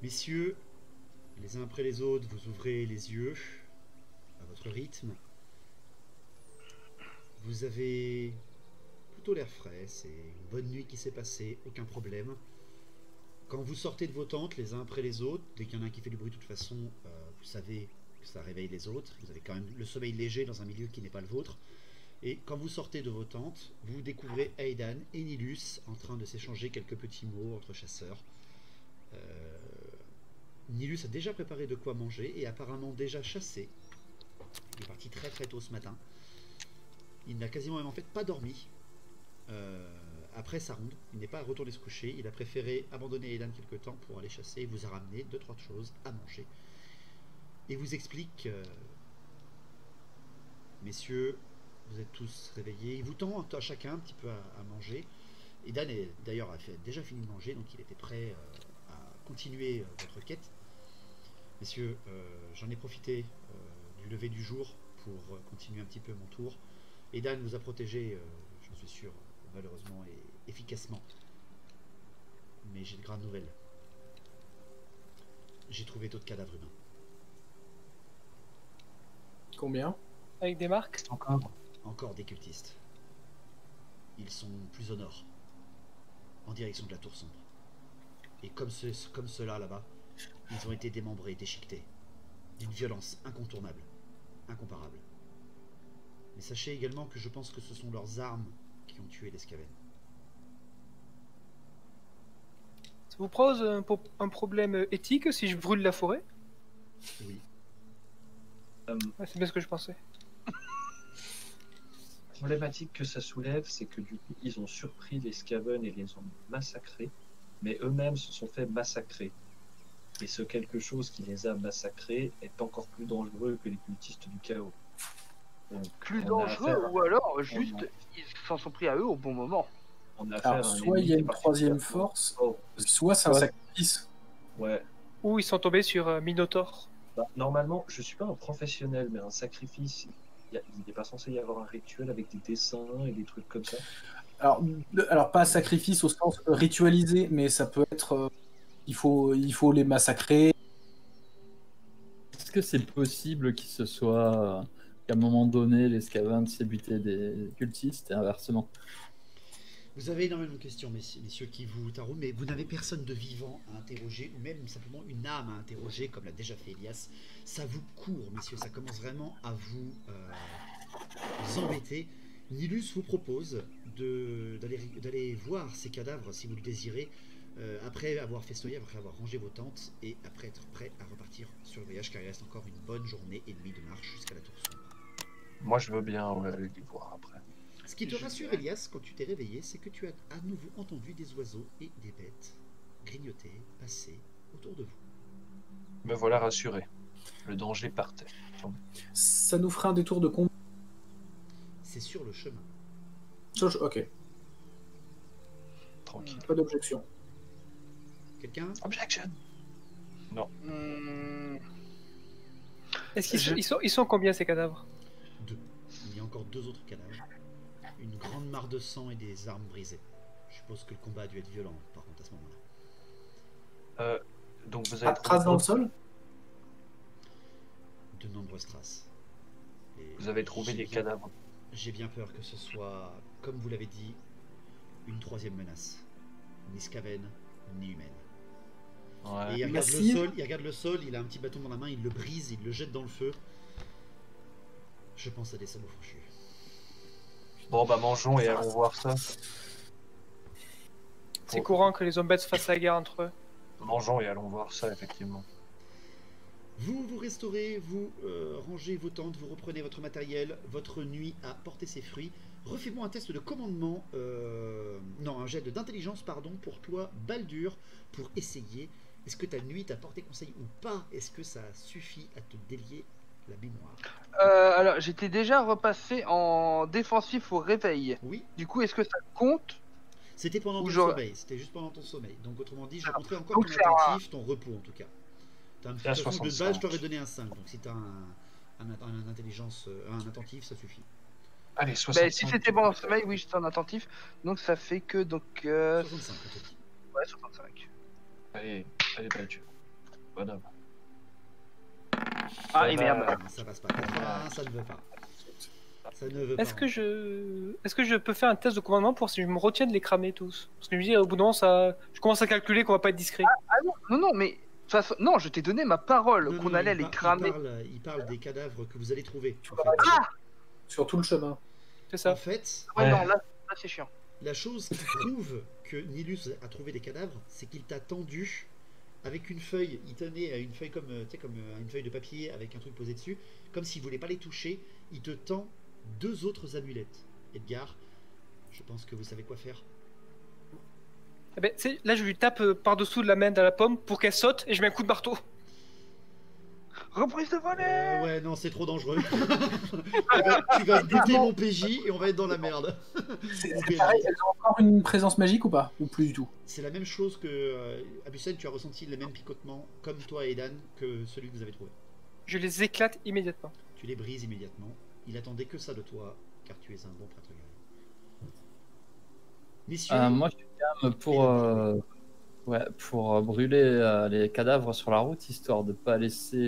Messieurs, les uns après les autres, vous ouvrez les yeux à votre rythme. Vous avez plutôt l'air frais, c'est une bonne nuit qui s'est passée, aucun problème. Quand vous sortez de vos tentes les uns après les autres, dès qu'il y en a un qui fait du bruit, de toute façon, vous savez que ça réveille les autres. Vous avez quand même le sommeil léger dans un milieu qui n'est pas le vôtre. Et quand vous sortez de vos tentes, vous découvrez Aidan et Nilus en train de s'échanger quelques petits mots entre chasseurs. Nilus a déjà préparé de quoi manger et apparemment déjà chassé. Il est parti très très tôt ce matin. Il n'a quasiment même en fait pas dormi après sa ronde. Il n'est pas retourné se coucher. Il a préféré abandonner Aidan quelque temps pour aller chasser. Il vous a ramené 2-3 choses à manger. Et vous explique, messieurs, vous êtes tous réveillés. Il vous tend à chacun un petit peu à manger. Aidan d'ailleurs a déjà fini de manger, donc il était prêt à continuer votre quête. Messieurs, j'en ai profité du lever du jour pour continuer un petit peu mon tour. Aidan vous a protégé, j'en suis sûr, malheureusement et efficacement. Mais j'ai de graves nouvelles. J'ai trouvé d'autres cadavres humains. Combien? Avec des marques? Encore des cultistes. Ils sont plus au nord, en direction de la tour sombre. Et comme ceux-là là-bas, ils ont été démembrés, déchiquetés, d'une violence incontournable, incomparable. Mais sachez également que je pense que ce sont leurs armes qui ont tué l'Escaven. Ça vous pose un problème éthique si je brûle la forêt? Oui. Ouais, c'est bien ce que je pensais. La problématique que ça soulève, c'est que du coup, ils ont surpris les Skaven et les ont massacrés, mais eux-mêmes se sont fait massacrer. Et ce quelque chose qui les a massacrés est encore plus dangereux que les cultistes du chaos. Donc, plus dangereux, ou alors juste ils s'en sont pris à eux au bon moment. Alors, soit il y a une troisième force, soit c'est un sacrifice. Ouais. Ou ils sont tombés sur Minotaur. Bah, normalement, je suis pas un professionnel, mais un sacrifice, il n'est pas censé y avoir un rituel avec des dessins et des trucs comme ça. Alors pas sacrifice au sens ritualisé, mais ça peut être... il faut les massacrer. Est-ce que c'est possible qu'il se soit... qu'à un moment donné, les Skaven s'aient buté des cultistes et inversement? Vous avez énormément de questions, messieurs, qui vous taraudent, mais vous n'avez personne de vivant à interroger, ou même simplement une âme à interroger, comme l'a déjà fait Elias. Ça vous court, messieurs, ça commence vraiment à vous embêter. Nilus vous propose d'aller voir ces cadavres, si vous le désirez, après avoir festoyé, après avoir rangé vos tentes, et après être prêt à repartir sur le voyage, car il reste encore une bonne journée et demie de marche jusqu'à la tour sombre. Moi, je veux bien aller les voir après. Ce qui te rassure, Elias, quand tu t'es réveillé, c'est que tu as à nouveau entendu des oiseaux et des bêtes grignoter, passer autour de vous. Me voilà rassuré. Le danger partait. Ça nous fera un détour de combien? C'est sur le chemin. Ok. Tranquille. Pas d'objection. Quelqu'un? Objection. Non. Est-ce qu'ils sont combien ces cadavres? 2. Il y a encore 2 autres cadavres. Une grande mare de sang et des armes brisées. Je suppose que le combat a dû être violent, par contre, à ce moment-là. Donc vous avez traces dans le sol? De nombreuses traces. Et vous avez trouvé des cadavres? J'ai bien peur que ce soit, comme vous l'avez dit, une troisième menace. Ni Skaven, ni humaine. Ouais. Et il regarde le sol, il a un petit bâton dans la main, il le brise, il le jette dans le feu. Je pense à des sabots fourchus. Bon bah mangeons et allons voir ça. C'est courant que les hommes bêtes fassent la guerre entre eux. Mangeons et allons voir ça, effectivement. Vous restaurez, vous rangez vos tentes, vous reprenez votre matériel, votre nuit a porté ses fruits. Refais-moi un test de commandement, non, un jet d'intelligence, pardon, pour toi, Baldur, pour essayer. Est-ce que ta nuit t'a porté conseil ou pas? Est-ce que ça suffit à te délier la mémoire? Alors, j'étais déjà repassé en défensif au réveil. Oui. Du coup, est-ce que ça compte? C'était pendant ton sommeil, c'était juste pendant ton sommeil. Donc, autrement dit, je compterai encore ton attentif, ton repos en tout cas. De toute façon, de base, je t'aurais donné un 5. Donc, si t'as un intelligence, un attentif, ça suffit. Allez, 65. Si c'était pendant le sommeil, oui, j'étais en attentif. Donc, ça fait que. 65, on te dit. Ouais, 65. Allez, Baldur. Voilà. Ah, et merde. Ça passe pas. 81, ça ne veut pas. Ça ne veut pas. Est-ce que je peux faire un test de commandement pour si je me retiens de les cramer tous? Parce que je me dis, au bout d'un moment, ça... je commence à calculer qu'on va pas être discret. Non, mais de toute façon, non, je t'ai donné ma parole Non, qu'on non, allait il les par- cramer. il parle des cadavres que vous allez trouver. Tu en vas fait. Sur tout le chemin. C'est En ça. fait, Ouais, Ouais. non, là c'est chiant. la chose qui prouve que Nilus a trouvé des cadavres, c'est qu'il t'a tendu avec une feuille. Il tenait une feuille comme, tu sais, comme une feuille de papier avec un truc posé dessus, comme s'il voulait pas les toucher. Il te tend 2 autres amulettes. Edgar, je pense que vous savez quoi faire. Eh ben, là, je lui tape par-dessous de la main dans la pomme pour qu'elle saute et je mets un coup de marteau. Reprise de volet. Ouais, non, c'est trop dangereux. tu vas buter mon PJ et on va être dans la merde. C'est Ou pareil, PNJ. elles ont encore une présence magique ou pas? Ou plus du tout? C'est la même chose que Abusen, tu as ressenti le même picotement, comme toi et Dan, que celui que vous avez trouvé. Je les éclate immédiatement. Tu les brises immédiatement. Il attendait que ça de toi, car tu es un bon prêtre guerrier. Messieurs, Moi, je suis calme pour brûler les cadavres sur la route, histoire de pas laisser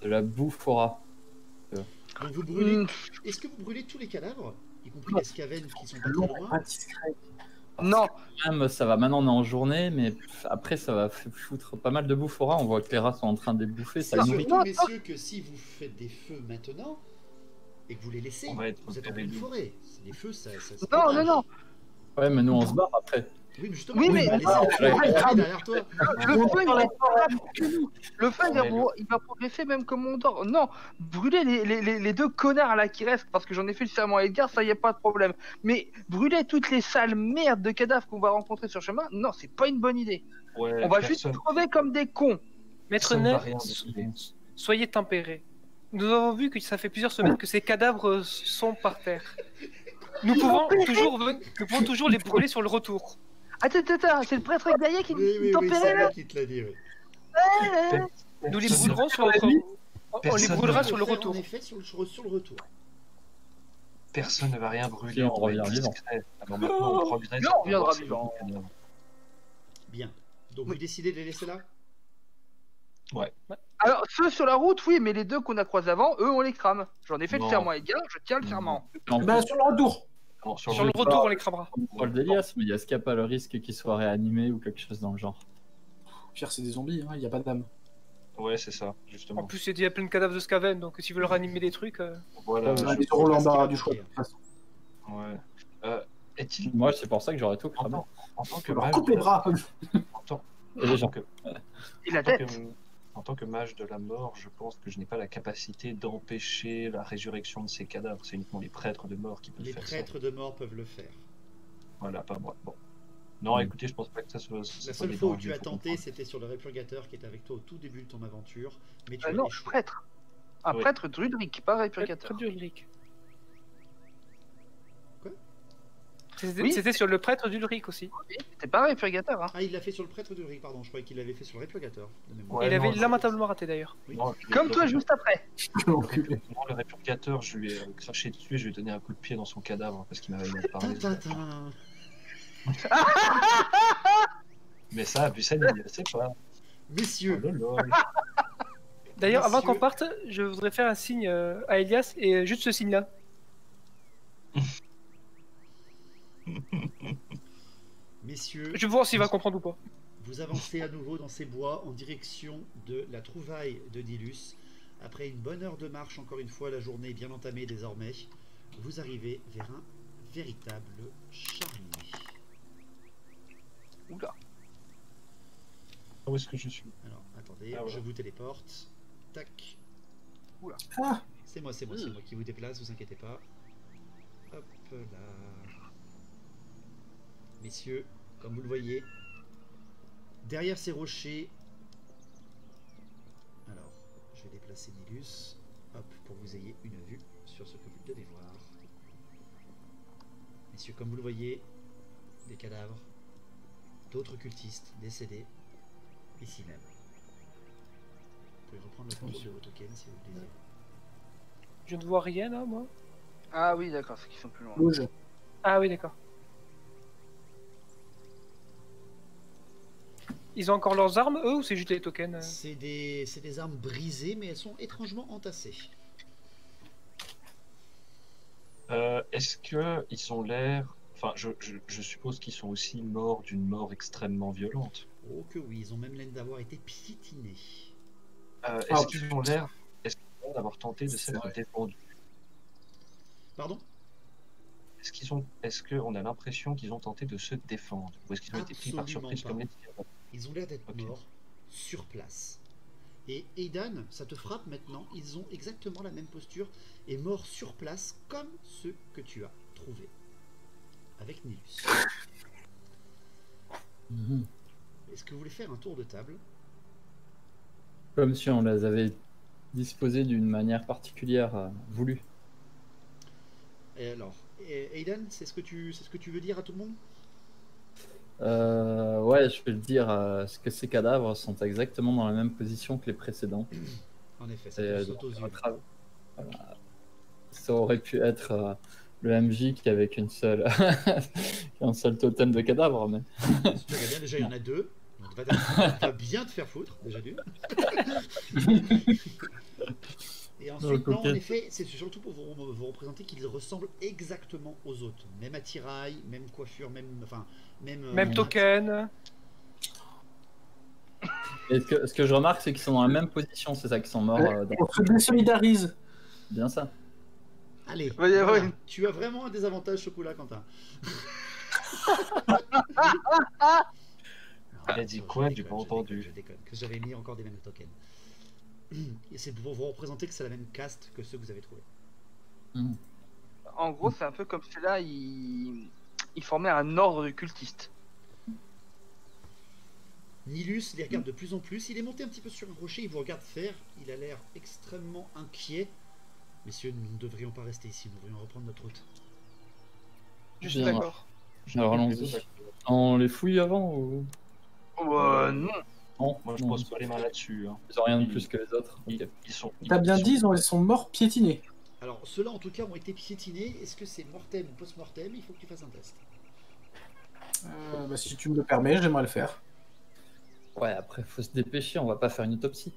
de la bouffe au rat. donc vous brûlez. Est-ce que vous brûlez tous les cadavres, y compris les scavennes qui sont pas Long, très loin? pas discret. Non, Même, ça va, maintenant on est en journée, mais après ça va foutre pas mal de bouffe au rat. On voit que les rats sont en train de les bouffer, ça C'est nourrit. surtout, messieurs, que si vous faites des feux maintenant et que vous les laissez, On va être vous êtes en pleine réduits. forêt. Les feux, ça se non, propage. non. Ouais, mais nous on se barre après. Oui, mais justement, Oui, on mais- va laisser le feu Ouais. derrière toi. Le feu, il est pas là que nous. Le feu, Ouais, il va progresser même comme on dort. Non, brûler les 2 connards là qui restent, parce que j'en ai fait le serment à Edgar, ça y a pas de problème. Mais brûler toutes les sales merdes de cadavres qu'on va rencontrer sur le chemin, non, c'est pas une bonne idée. Ouais, On va juste personne- crever comme des cons. Maître personne va Neuf, rien décider. soyez tempérés. Nous avons vu que ça fait plusieurs semaines que ces cadavres sont par terre. Nous pouvons toujours les brûler sur le retour. Attends, c'est le prêtre Gaïa qui Oui, tempérait c'est là. moi qui te l'a dit. Oui. Nous les Personne- brûlerons sur notre... On les Personne brûlera ne sur le retour. En effet, sur le retour. Personne ne va rien brûler. Si, on va être revient vivant. discret. Alors maintenant, on progresse. Non, on reviendra C'est vivant. bon. Bien. Donc vous décidez de les laisser là? Alors, ceux sur la route, oui, mais les 2 qu'on a croisés avant, eux, on les crame. J'en ai fait le Non. serment à Edgar, je tiens le serment. En Bah, plus, sur le retour. Non, Sur le retour, on les cramera. Paul d'Elias, mais est-ce qu'il n'y a pas le risque qu'il soit réanimé ou quelque chose dans le genre? Pire, c'est des zombies, il n'y a pas d'âme. Ouais, c'est ça, En justement. plus, il y a plein de cadavres de Skaven, donc s'ils veulent ranimer des trucs... Voilà. Ouais, Ils auront l'embarras du choix. Ok. De toute façon. Ouais. Est-il Moi, c'est pour ça que j'aurais tout en cramé. tant, en tant que On leur mage coupe de les la- bras. en tant- Et les gens. Et la en tant tête. que- en tant que mage de la mort, je pense que je n'ai pas la capacité d'empêcher la résurrection de ces cadavres. C'est uniquement les prêtres de mort qui peuvent Les faire prêtres de mort peuvent le faire. ça. Voilà, pas moi. Bon. Non, écoutez, je pense pas que ça soit. La seule fois où tu as tenté, c'était sur le répurgateur qui était avec toi au tout début de ton aventure. Mais tu as Non, échoué. prêtre. Un Oui. prêtre druidrique, pas Très répurgateur. dur, lyrique. Quoi? C'était c'était sur le prêtre d'Ulrich aussi. C'était pas répurgateur, hein. Ah, il l'a fait sur le prêtre de Rick, pardon. Je croyais qu'il l'avait fait sur le répurgateur. de mémoire. Ouais, il avait non, lamentablement raté d'ailleurs. Oui. Comme toi, juste après. Non, le répurgateur, je lui ai craché dessus et je lui ai donné un coup de pied dans son cadavre parce qu'il m'avait mal parlé. Tintin. Mais ça, Bussen, il ne sait pas. Messieurs, Oh lol. D'ailleurs, avant Messieurs. qu'on parte, je voudrais faire un signe à Elias et juste ce signe-là. messieurs, Je vais voir s'il va comprendre ou pas. vous avancez à nouveau dans ces bois en direction de la trouvaille de Nilus. Après une bonne heure de marche, encore une fois, la journée est bien entamée désormais. Vous arrivez vers un véritable charnier. Oula. Où est-ce que je suis? Alors, attendez, Ah, voilà. je vous téléporte. Tac. Ah, C'est moi qui vous déplace, vous inquiétez pas. Hop là. Messieurs, comme vous le voyez, derrière ces rochers. Alors, je vais déplacer Nilus. Hop, pour que vous ayez une vue sur ce que vous devez voir. Messieurs, comme vous le voyez, des cadavres, d'autres cultistes décédés, ici même. Vous pouvez reprendre le contrôle de vos tokens si vous le désirez. Je ne vois rien là, moi. Ah oui, d'accord, c'est qu'ils sont plus loin. bouge. Ah oui, d'accord. Ils ont encore leurs armes, eux, ou c'est juste les tokens? C'est des armes brisées, mais elles sont étrangement entassées. Est-ce que ils ont l'air... Enfin, je suppose qu'ils sont aussi morts d'une mort extrêmement violente. Oh que oui, ils ont même l'air d'avoir été piétinés. Est-ce qu'ils ont l'air d'avoir tenté de C'est s'être vrai. défendus? Pardon? Est-ce qu'on a l'impression qu'ils ont tenté de se défendre? Ou est-ce qu'ils ont été pris par Absolument surprise pas. comme les tirs? Ils ont l'air d'être Ok. morts sur place. Et Aidan, ça te frappe maintenant, ils ont exactement la même posture et morts sur place comme ceux que tu as trouvés. Avec Nilus. Mhm. Est-ce que vous voulez faire un tour de table? Comme si on les avait disposés d'une manière particulière voulue. Et alors, Aidan, c'est ce que tu veux dire à tout le monde? Ouais, je vais le dire, ce que ces cadavres sont exactement dans la même position que les précédents. En effet, ça Et, te saute aux yeux. voilà. Ça aurait pu être le MJ qui avec une seule un seul totem de cadavres, mais Si tu regardes bien, déjà il y en a deux. Donc va bien te faire foutre, déjà d'une. Et ensuite, non, en effet, c'est surtout pour vous représenter qu'ils ressemblent exactement aux autres. Même attirail, même coiffure, même Même token. Et ce que je remarque, c'est qu'ils sont dans la même position, c'est ça, qu'ils sont morts. On se désolidarise. Bien ça. Allez, Va y avoir voilà. une- Tu as vraiment un désavantage ce coup-là, Quentin. Elle a dit quoi? Je J'ai pas déconne, entendu. Je déconne, que j'avais mis encore des mêmes tokens. Et c'est pour vous représenter que c'est la même caste que ceux que vous avez trouvés. En gros, c'est un peu comme si là, il formait un ordre de cultistes. Nilus les regarde de plus en plus. Il est monté un petit peu sur un rocher, il vous regarde faire. Il a l'air extrêmement inquiet. Messieurs, nous ne devrions pas rester ici, nous devrions reprendre notre route. Je suis Bien. d'accord. Alors allons-y. On les fouille avant ou Non. non? Moi, je Non, pose pas les mains là-dessus. Hein. ils ont rien de plus que les autres. Ok. Ils sont. T'as bien ils dit, sont- ils sont morts piétinés. Alors, ceux-là en tout cas ont été piétinés. Est-ce que c'est mortem ou post-mortem? Il faut que tu fasses un test. Bah, si tu me le permets, j'aimerais le faire. Ouais, après faut se dépêcher, on va pas faire une autopsie.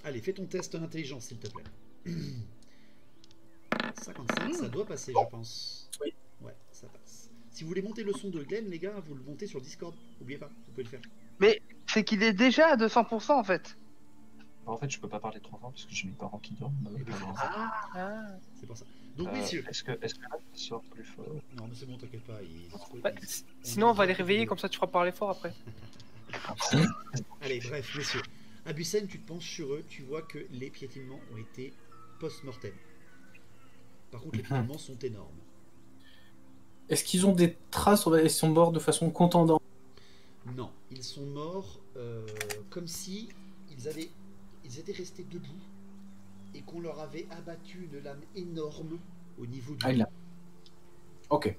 Allez, fais ton test d'intelligence, s'il te plaît. 55, ça doit passer, je pense. Oui. Ouais, ça passe. Si vous voulez monter le son de Glenn, les gars, vous le montez sur Discord. N'oubliez pas, vous pouvez le faire. C'est qu'il est déjà à 200% en fait. En fait, je peux pas parler trop fort parce que j'ai mes parents qui dorment. Eh ben, c'est pour ça. Ah. C'est pour ça. Donc, messieurs. Est-ce que là, ça sort plus fort? Non, mais c'est bon, t'inquiète pas. Bah, sinon, on va les réveiller, comme ça tu feras parler fort après. Allez, bref, messieurs. Abusen, tu te penches sur eux, tu vois que les piétinements ont été post-mortem. Par contre, les piétinements sont énormes. Est-ce qu'ils ont des traces? Ils sont morts de façon contendante. Non, ils sont morts comme si ils étaient restés debout et qu'on leur avait abattu une lame énorme au niveau du Ah, il dos. a. Ok.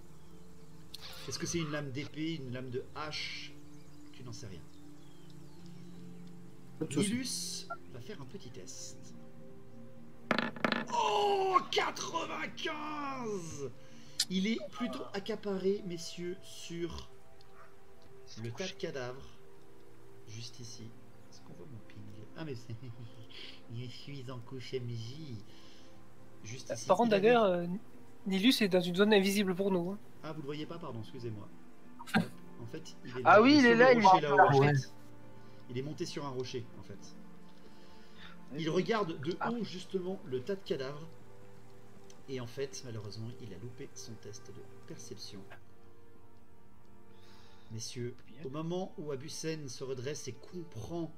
Est-ce que c'est une lame d'épée, une lame de hache? Tu n'en sais rien. Pas de souci. Nilus va faire un petit test. Oh, 95! Il est plutôt accaparé, messieurs, sur le tas de cadavres. Juste ici. Est-ce qu'on voit mon ping? Ah, mais c'est... Je suis en couche MJ. Juste ici. Par contre, Il a des- d'ailleurs, Nilus est dans une zone invisible pour nous. Hein. Ah, vous le voyez pas, pardon, excusez-moi. En fait, il est Ah oui, il sur est le là, il est rocher, sur là-haut, le en rocher. fait. Il est monté sur un rocher, en fait. Il regarde de haut, justement, le tas de cadavres. Et en fait, malheureusement, il a loupé son test de perception. Messieurs, au moment où Abusen se redresse et comprend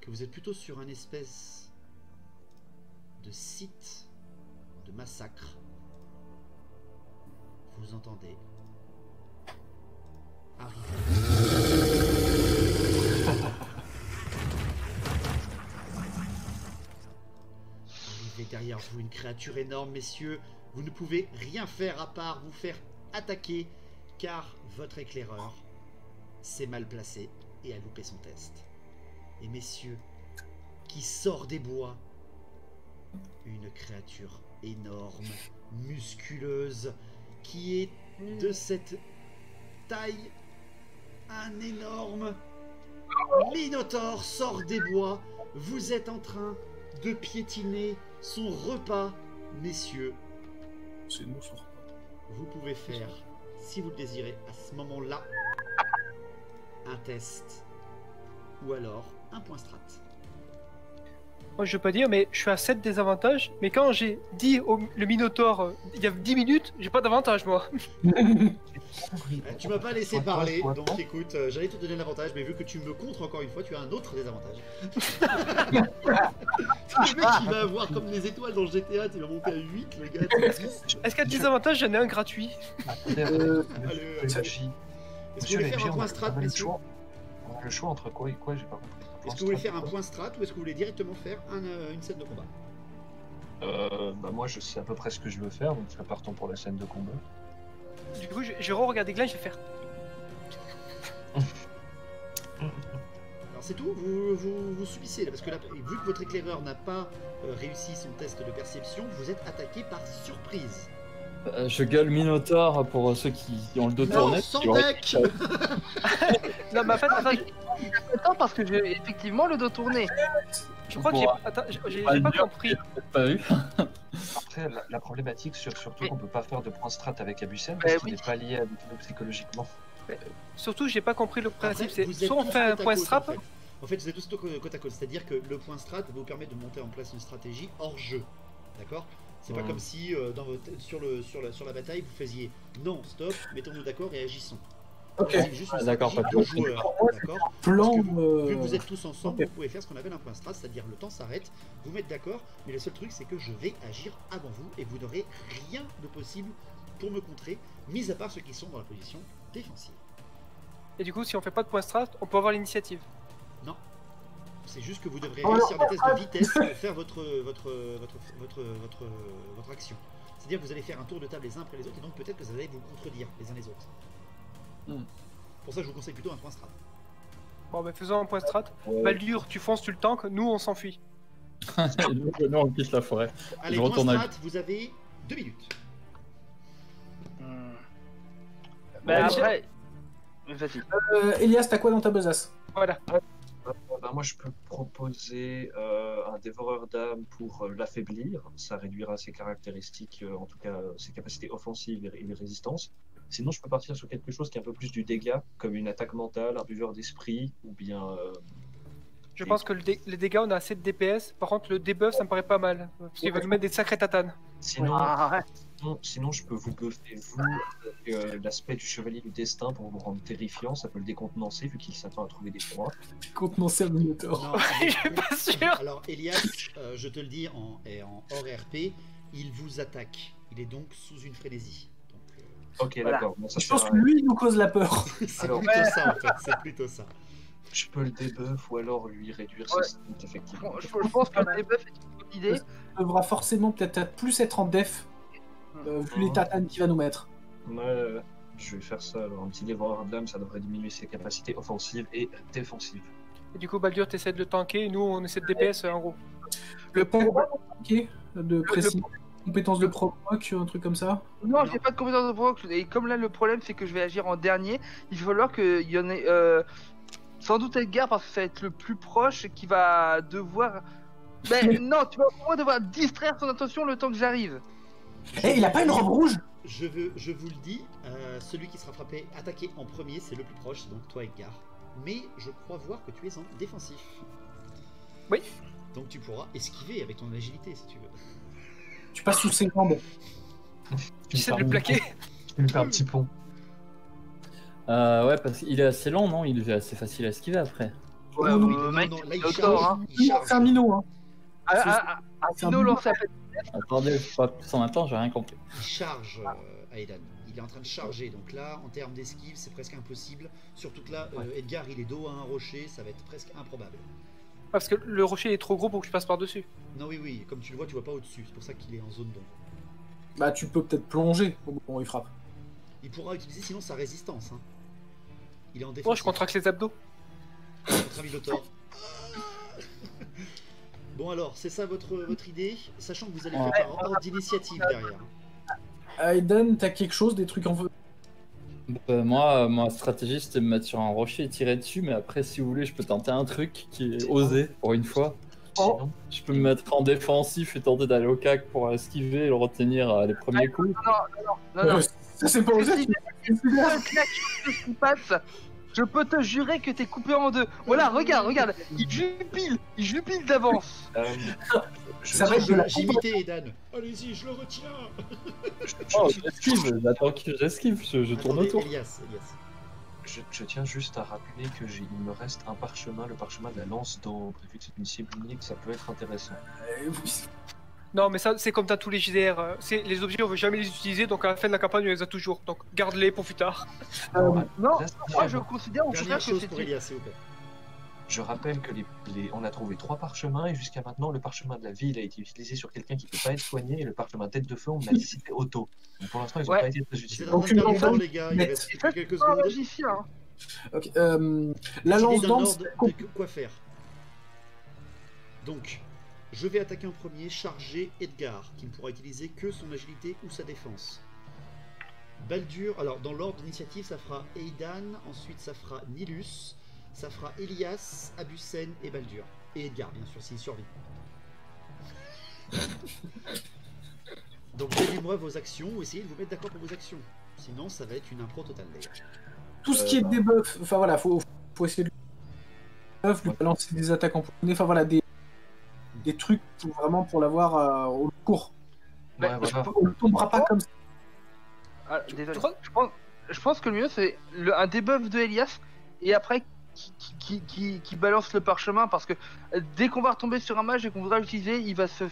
que vous êtes plutôt sur un espèce de site de massacre, vous entendez arriver derrière vous une créature énorme, messieurs. Vous ne pouvez rien faire à part vous faire attaquer, car votre éclaireur s'est mal placé et a loupé son test. Et messieurs, qui sort des bois, une créature énorme, musculeuse, qui est de cette taille un énorme Minotaure sort des bois. Vous êtes en train de piétiner son repas, messieurs. C'est nous, sur. Vous pouvez faire, si vous le désirez, à ce moment-là, un test. Ou alors un point strat. Moi, je veux pas dire, mais je suis à 7 désavantages. Mais quand j'ai dit le Minotaure il y a 10 minutes, j'ai pas d'avantage, moi. Tu m'as pas laissé Soit parler, toi, donc écoute, j'allais te donner l'avantage, mais vu que tu me contres encore une fois, tu as un autre désavantage. C'est le mec qui va avoir comme les étoiles dans GTA, tu vas monter à 8, le gars. Est-ce qu'il y a des désavantages? J'en ai un gratuit. Allez, Est-ce est-ce que vous voulez faire un point strat, messieurs? On a le choix entre quoi et quoi, j'ai pas compris. Est-ce que vous voulez faire un point strat ou est-ce que vous voulez directement faire une scène de combat? Bah moi je sais à peu près ce que je veux faire, donc partons pour la scène de combat. Du coup, j'ai re-regardé Glenn, je vais faire. Alors c'est tout, vous subissez là, parce que là, vu que votre éclaireur n'a pas réussi son test de perception, vous êtes attaqué par surprise. Je gueule Minotaur pour ceux qui ont le dos Non, tourné. sans qui auraient- deck. Non, mais en fait, attends, Attends, parce que j'ai effectivement le dos tourné. je crois que j'ai. Attends, j'ai pas compris. Peut-être pas vu. Après la problématique surtout Mais- qu'on peut pas faire de point strat avec Abusen Bah parce qu'il oui. n'est pas lié avec nous psychologiquement. Surtout, j'ai pas compris le principe. Après, C'est vous êtes soit on tous fait un côte à point côte, strap. En fait, vous êtes tous côte à côte, c'est-à-dire que le point strat vous permet de monter en place une stratégie hors jeu. D'accord? C'est pas Ouais. comme si sur la bataille vous faisiez non, stop, mettons-nous d'accord et agissons. Ok. C'est juste une Ah, d'accord, stratégie pas de de joueur. Ouais, D'accord? Plan. Vu que vous êtes tous ensemble, ok. vous pouvez faire ce qu'on appelle un point strat, c'est-à-dire le temps s'arrête, vous mettez d'accord, mais le seul truc c'est que je vais agir avant vous et vous n'aurez rien de possible pour me contrer, mis à part ceux qui sont dans la position défensive. Et du coup, si on fait pas de point strat, on peut avoir l'initiative. Non. C'est juste que vous devrez Oh, réussir des tests de vitesse pour faire votre action. C'est-à-dire que vous allez faire un tour de table les uns après les autres et donc peut-être que vous allez vous contredire les uns les autres. Pour ça, je vous conseille plutôt un point strat. Bon, ben faisons un point strat. Baldur, tu fonces, tu le tanks, nous on s'enfuit. Nous, on quitte la forêt. Allez, Je point retourne à- strat, vous avez 2 minutes. Bah Bon, après. Vas-y. Elias, t'as quoi dans ta besace? Voilà. Bah, moi je peux proposer un dévoreur d'âme pour l'affaiblir, ça réduira ses caractéristiques, en tout cas ses capacités offensives et de résistance. Sinon je peux partir sur quelque chose qui est un peu plus du dégât, comme une attaque mentale, un buveur d'esprit, ou bien... Je pense que les dégâts, on a assez de DPS. Par contre, le debuff, ça me paraît pas mal. Parce qu'il va nous mettre des sacrées tatanes. Sinon, Ah, ouais. sinon je peux vous buffer, vous, avec l'aspect du chevalier du destin pour vous rendre terrifiant, ça peut le décontenancer vu qu'il s'attend à trouver des points. Contenancer un Minotaur. Non, Je suis pas sûr. Alors, Elias, je te le dis en hors RP, il vous attaque. Il est donc sous une frénésie. Donc, Ok, Voilà. d'accord, bon, ça Je pense sert que à- lui, il nous cause la peur. c'est Alors- plutôt ça en fait, c'est plutôt ça. je peux le debuff ou alors lui réduire Ouais. ses stats, effectivement. Bon, je pense que le debuff est une bonne idée. Il devra forcément peut-être plus être en def, vu les tatanes qu'il va nous mettre. Ouais, je vais faire ça, alors un petit dévoreur d'âme, ça devrait diminuer ses capacités offensives et défensives. Et du coup, Baldur, t'essaies de le tanker. Et nous, on essaie de DPS en gros. Le combat, ok, de précis. Compétence de proc, un truc comme ça. Non, j'ai pas de compétence de provoque. Et comme là, le problème, c'est que je vais agir en dernier. Il va falloir qu'il y en ait. Sans doute Edgar, parce que ça va être le plus proche qui va devoir. Mais non, tu vas au moins devoir distraire son attention le temps que j'arrive. Eh, il a pas une robe rouge? Je vous le dis, celui qui sera frappé, attaqué en premier, c'est le plus proche, donc toi Edgar. Mais je crois voir que tu es en défensif. Oui. Donc tu pourras esquiver avec ton agilité si tu veux. Tu passes sous ses jambes. J'essaie de le plaquer. Je vais lui faire un petit pont. Ouais, parce qu'il est assez long, non? Il est assez facile à esquiver après. Ouais, non, Non, mec, non, là il c'est charge. autant, hein. Il charge. C'est un minot, hein. C'est un Dino minot. lance la Attendez, pas plus en même temps, j'ai rien compris. Il charge Aidan. Il est en train de charger, donc là, en termes d'esquive, c'est presque impossible. Surtout que là, Edgar, il est dos à un rocher, ça va être presque improbable. Parce que le rocher est trop gros pour que je passe par-dessus. Non, oui, oui, comme tu le vois, tu vois pas au-dessus. C'est pour ça qu'il est en zone d'ombre. Bah, tu peux peut-être plonger au moment où il frappe. Il pourra utiliser sinon sa résistance. Hein. Il est en défense. Moi, je contracte les abdos. Votre ami Lothar. Bon alors, c'est ça votre idée, sachant que vous allez faire par ordre d'initiative derrière. Aiden, t'as quelque chose, des trucs en feu? Ma stratégie, c'était de me mettre sur un rocher et tirer dessus, mais après, si vous voulez, je peux tenter un truc qui est osé, pour une fois. Sinon, Je peux me mettre en défensif et tenter d'aller au cac pour esquiver et le retenir les premiers coups. Non. Ça, c'est pas osé. Ce qui passe, je peux te jurer que t'es coupé en deux. Voilà, regarde, il jupile d'avance. Ça va être de la J'ai imité Edan. Allez-y, je le retiens. Oh, j'esquive, j'attends que j'esquive, je tourne Attendez, autour. Elias. Je tiens juste à rappeler que il me reste un parchemin, le parchemin de la lance d'ambre. Vu que c'est une cible unique, ça peut être intéressant. Non, mais ça, c'est comme dans tous les JDR. Les objets, on veut jamais les utiliser, donc à la fin de la campagne, on les a toujours. Donc garde-les pour plus tard. Non, Reste- moi je considère au Dernière contraire que chose pour c'est Elias, s'il vous plaît. Je rappelle que on a trouvé 3 parchemins et jusqu'à maintenant, le parchemin de la ville a été utilisé sur quelqu'un qui ne peut pas être soigné et le parchemin tête de feu, on a dissipé auto. Donc pour l'instant, ils n'ont Ouais. pas été très Vous êtes utiles. en train de perdre du temps, les gars. Il Mais- reste c'est quelques pas un secondes. magicien. Hein. Ok, la Décidez lance d'un d'ambre, ordre de quoi faire. Donc, je vais attaquer en premier, charger Edgar, qui ne pourra utiliser que son agilité ou sa défense. Baldur, alors dans l'ordre d'initiative, ça fera Aidan, ensuite ça fera Nilus, ça fera Elias, Abusen et Baldur. Et Edgar, bien sûr, s'il survit. Donc, donnez-moi vos actions ou essayez de vous mettre d'accord pour vos actions. Sinon, ça va être une impro totale, les gars. tout ce qui est debuff, enfin voilà, faut essayer de lui balancer des attaques empoisonnées, enfin voilà, des trucs vraiment pour l'avoir au cours. Ouais, Bah, voilà. On ne tombera pas comme ça. Ah, désolé. tu crois- Je pense que le mieux c'est un debuff de Elias et après qui balance le parchemin parce que dès qu'on va retomber sur un mage et qu'on voudra l'utiliser, il va se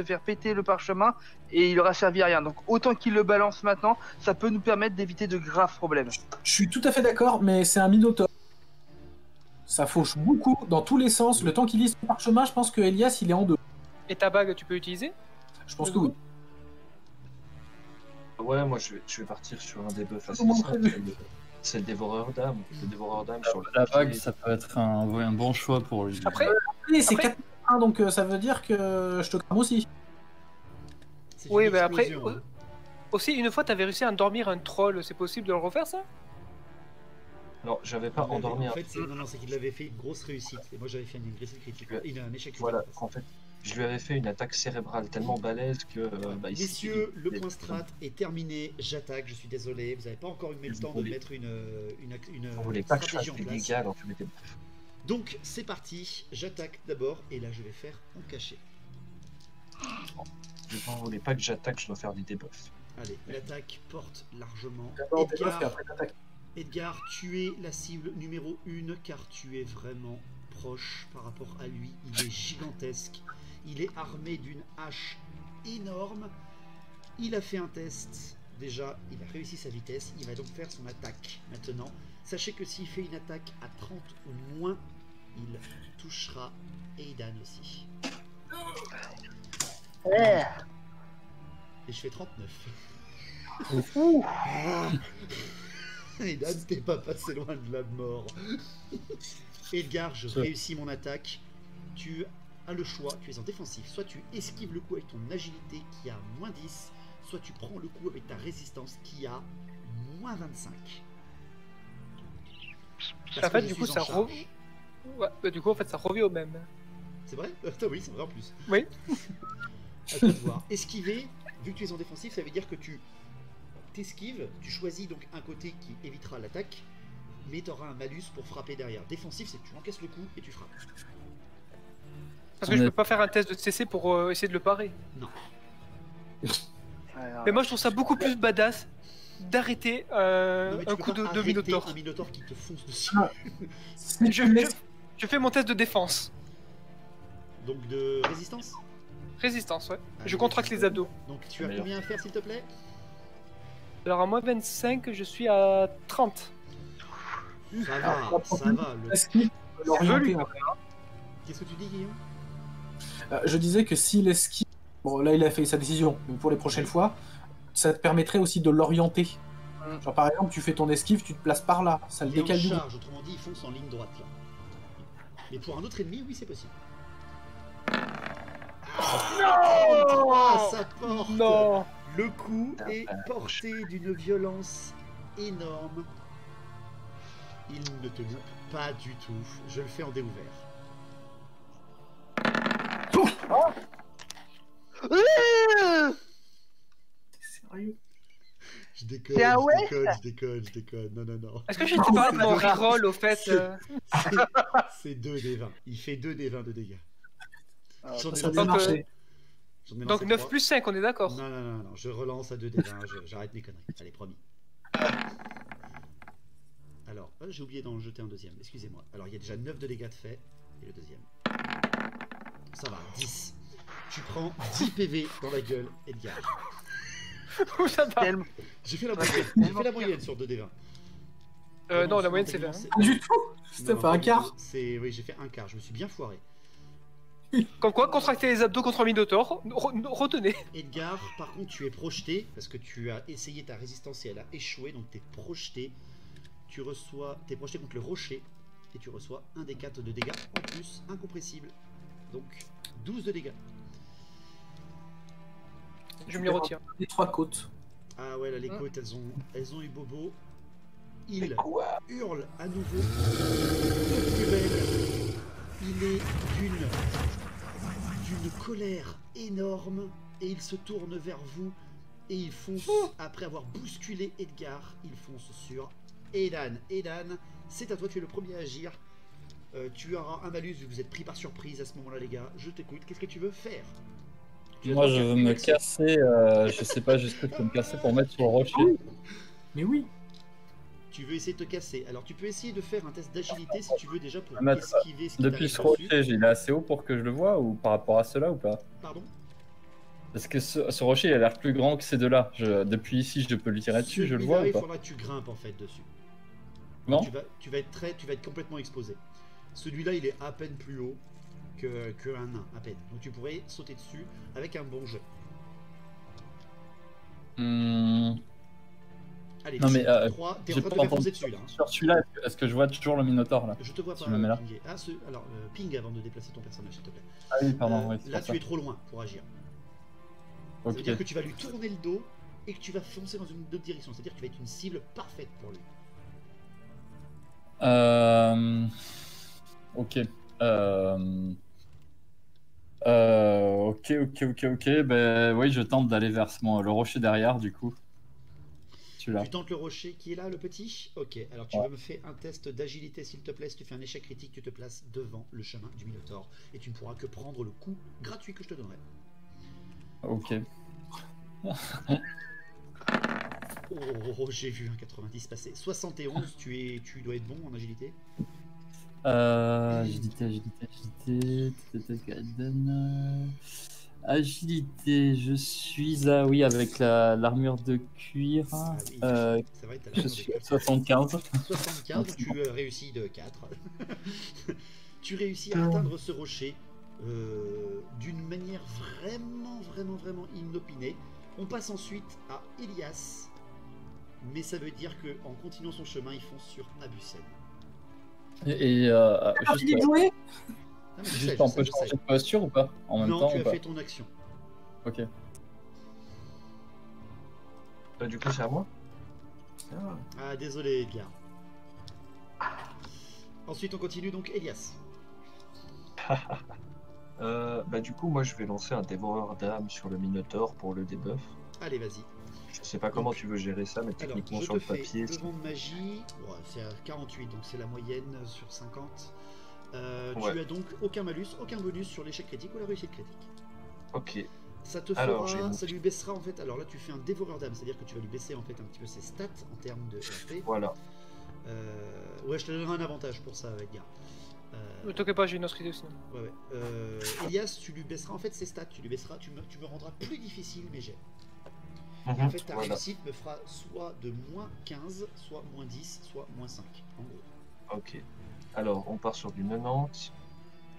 faire péter le parchemin et il aura servi à rien. Donc autant qu'il le balance maintenant, ça peut nous permettre d'éviter de graves problèmes. Je suis tout à fait d'accord, mais c'est un minotaure. Ça fauche beaucoup dans tous les sens. Le temps qu'il lise son parchemin, je pense que Elias il est en deux. Et ta bague, tu peux l'utiliser? Je pense que oui. Ouais, moi je vais partir sur un debuff assez Au moins simple. prévu. C'est le dévoreur d'âme. Le dévoreur d'âme sur le La vague, bouclier. ça peut être un bon choix pour lui. Après, Et c'est Après- 4-1, donc ça veut dire que je te crame aussi. C'est oui, une mais après, explosion, hein. aussi, une fois, t'avais réussi à endormir un troll, c'est possible de le refaire, ça? Alors, j'avais pas Il l'avait- endormi En un fait, c'est qu'il avait fait une grosse réussite. Et moi, j'avais fait une réussite critique. Ouais. Il a un échec critique. Voilà, en fait, je lui avais fait une attaque cérébrale tellement balèze que. Bah, il Messieurs, s'est- le point strat est terminé. J'attaque, je suis désolé. Vous n'avez pas encore eu le Vous temps de voulez- mettre une Vous voulez pas que je fasse stratégie en des place. dégâts alors que tu m'étais. Donc, c'est parti. J'attaque d'abord. Et là, je vais faire en cachet. Vous voulez pas que j'attaque, je dois faire des debuffs. Allez, l'attaque porte largement. D'abord debuff et Edgar, après t'attaques. Edgar, tu es la cible numéro 1 car tu es vraiment proche par rapport à lui. Il est gigantesque. Il est armé d'une hache énorme. Il a fait un test. Déjà, il a réussi sa vitesse. Il va donc faire son attaque maintenant. Sachez que s'il fait une attaque à 30 ou moins, il touchera Aidan aussi. Et je fais 39. Aidan, t'es pas passé loin de la mort. Edgar, je réussis mon attaque. Tu as le choix, tu es en défensif. Soit tu esquives le coup avec ton agilité qui a moins 10, soit tu prends le coup avec ta résistance qui a moins 25. Parce En que fait, je du coup, suis en ça charge. Ouais, bah, du coup, en fait, ça revient au même. C'est vrai? Attends, oui, c'est vrai en plus. Oui. À toi de voir. Esquiver, vu que tu es en défensif, ça veut dire que tu t'esquives, tu choisis donc un côté qui évitera l'attaque, mais tu auras un malus pour frapper derrière. Défensif, c'est que tu encaisses le coup et tu frappes. Parce que je peux pas faire un test de CC pour essayer de le parer. Mais moi, je trouve ça beaucoup plus badass d'arrêter Non, mais tu un peux coup pas de arrêter Minotaur. un Minotaur qui te fonce dessus. Ah. Si Je, tu laisses- je fais mon test de défense. Donc de résistance. Résistance, ouais. Allez, Je contracte les abdos. Donc tu as Meilleur. combien à faire s'il te plaît? Alors à moins 25, je suis à 30. Ça va, ça va. esquive, l'orienter après. Qu'est-ce que tu dis Guillaume? Je disais que s'il esquive, bon là il a fait sa décision, mais pour les prochaines fois, ça te permettrait aussi de l'orienter. Genre par exemple, tu fais ton esquive, tu te places par là, ça le Il est en décale du coup. charge, autrement dit il fonce en ligne droite là. Mais pour un autre ennemi, oui c'est possible. Ah, ça porte. Non. Le coup est porté d'une violence énorme. Il ne te loupe pas du tout. Je le fais en déouvert. Sérieux? Je déconne, C'est un ouais. je déconne. Non. Est-ce que je t'ai parlé de mon reroll au fait C'est 2 des 20. Il fait 2 des 20 de dégâts. J'en ai Ça a lancé bien donc, marché. J'en ai Donc lancé 9 trois. plus 5, on est d'accord. Non, je relance à 2 des 20, j'arrête mes conneries. Allez, promis. Alors, j'ai oublié d'en jeter un deuxième, excusez-moi. Alors, il y a déjà 9 de dégâts de fait, et le deuxième. Ça va, 10. Tu prends 10 PV dans la gueule, Edgar. Ça va. Tellement- J'ai fait la moyenne sur 2 des 20. Non, la moyenne c'est 20. Pas du tout. Ça fait un quart. Oui, j'ai fait un quart, je me suis bien foiré. Comme quoi, contracter les abdos contre un Minotaur, retenez. Edgar, par contre, tu es projeté, parce que tu as essayé ta résistance et elle a échoué, donc tu es projeté. Tu es projeté contre le rocher, et tu reçois 1 des 4 de dégâts, en plus, incompressible. Donc, 12 de dégâts. Je me les retire. Les 3 côtes. Ah ouais, là, les côtes, elles ont eu bobo. Il Quoi? hurle à nouveau. De plus belle. Il est d'une colère énorme et il se tourne vers vous et il fonce, après avoir bousculé Edgar, il fonce sur Edan. Edan, c'est à toi, tu es le premier à agir. Tu auras un malus vu que vous êtes pris par surprise à ce moment-là, les gars. Je t'écoute, qu'est-ce que tu veux faire? Moi, je veux me casser. Je sais pas jusqu'où je peux me casser pour mettre sur le rocher. Mais oui. Tu veux essayer de te casser. Alors tu peux essayer de faire un test d'agilité si tu veux déjà pour Mais esquiver ce qui Depuis t'arrive ce dessus. rocher, il est assez haut pour que je le vois ou par rapport à cela ou pas? Pardon? Parce que ce rocher, il a l'air plus grand que ces deux-là. Depuis ici, je peux le tirer dessus, je le vois Celui-là, ou il pas? faudra que tu grimpes en fait dessus. Non? Tu vas être complètement exposé. Celui-là, il est à peine plus haut que un nain, à peine. Donc tu pourrais sauter dessus avec un bon jet. Allez, Non, mais, 3, t'es en j'ai train de pas te faire entendu foncer dessus là. hein. Sur celui-là, est-ce que je vois toujours le Minotaur là? Je te vois Tu pas me mets là. pinguer. Ah, alors, ping avant de déplacer ton personnage, s'il te plaît. Ah oui, pardon, oui, c'est Là, pour tu ça. es trop loin pour agir. Ça veut Ok. dire que tu vas lui tourner le dos et que tu vas foncer dans une autre direction. C'est-à-dire que tu vas être une cible parfaite pour lui. Ok. Ok. Ben oui, je tente d'aller vers le rocher derrière, du coup. Celui-là. Tu tentes le rocher qui est là, le petit. Ok, alors tu Ouais. me fais un test d'agilité, s'il te plaît. Si tu fais un échec critique, tu te places devant le chemin du Minotaur. Et tu ne pourras que prendre le coup gratuit que je te donnerai. Ok. Oh, j'ai vu un 90 passer. 71, tu dois être bon en agilité. Agilité, je suis à... Oui, avec l'armure de cuir. Ah oui, c'est vrai, t'as Je suis à 75. 75, donc tu réussis de 4. Tu réussis à atteindre ce rocher d'une manière vraiment inopinée. On passe ensuite à Elias, mais ça veut dire que en continuant son chemin, il fonce sur Abusen. Fini de jouer. Ah, mais je Juste sais, on je peut sais. changer de posture ou pas? En même Non, temps tu ou as pas? fait ton action. Ok. Du coup, c'est à moi. Ah, désolé, Edgar. Ensuite, on continue donc Elias. Du coup, moi, je vais lancer un dévoreur d'âme sur le Minotaur pour le debuff. Allez, vas-y. Je sais pas comment tu veux gérer ça, mais Alors, techniquement, je sur te le fais papier, devant de magie. Ouais, c'est à 48, donc c'est la moyenne sur 50. Ouais. Tu as donc aucun malus, aucun bonus sur l'échec critique ou la réussite critique. ok. Ça te Alors, fera, j'ai ça lui baissera en fait. Alors là, tu fais un dévoreur d'âme, c'est-à-dire que tu vas lui baisser en fait un petit peu ses stats en termes de RP. Voilà. Ouais, je te donnerai un avantage pour ça, Edgar. Ne t'inquiète pas, j'ai une autre idée sinon. Ouais. Elias, tu lui baisseras en fait ses stats. Tu me rendras plus difficile mes jets. Et en fait, ta Voilà. réussite me fera soit de moins 15, soit moins 10, soit moins 5. En gros. Ok. Alors, on part sur du 90.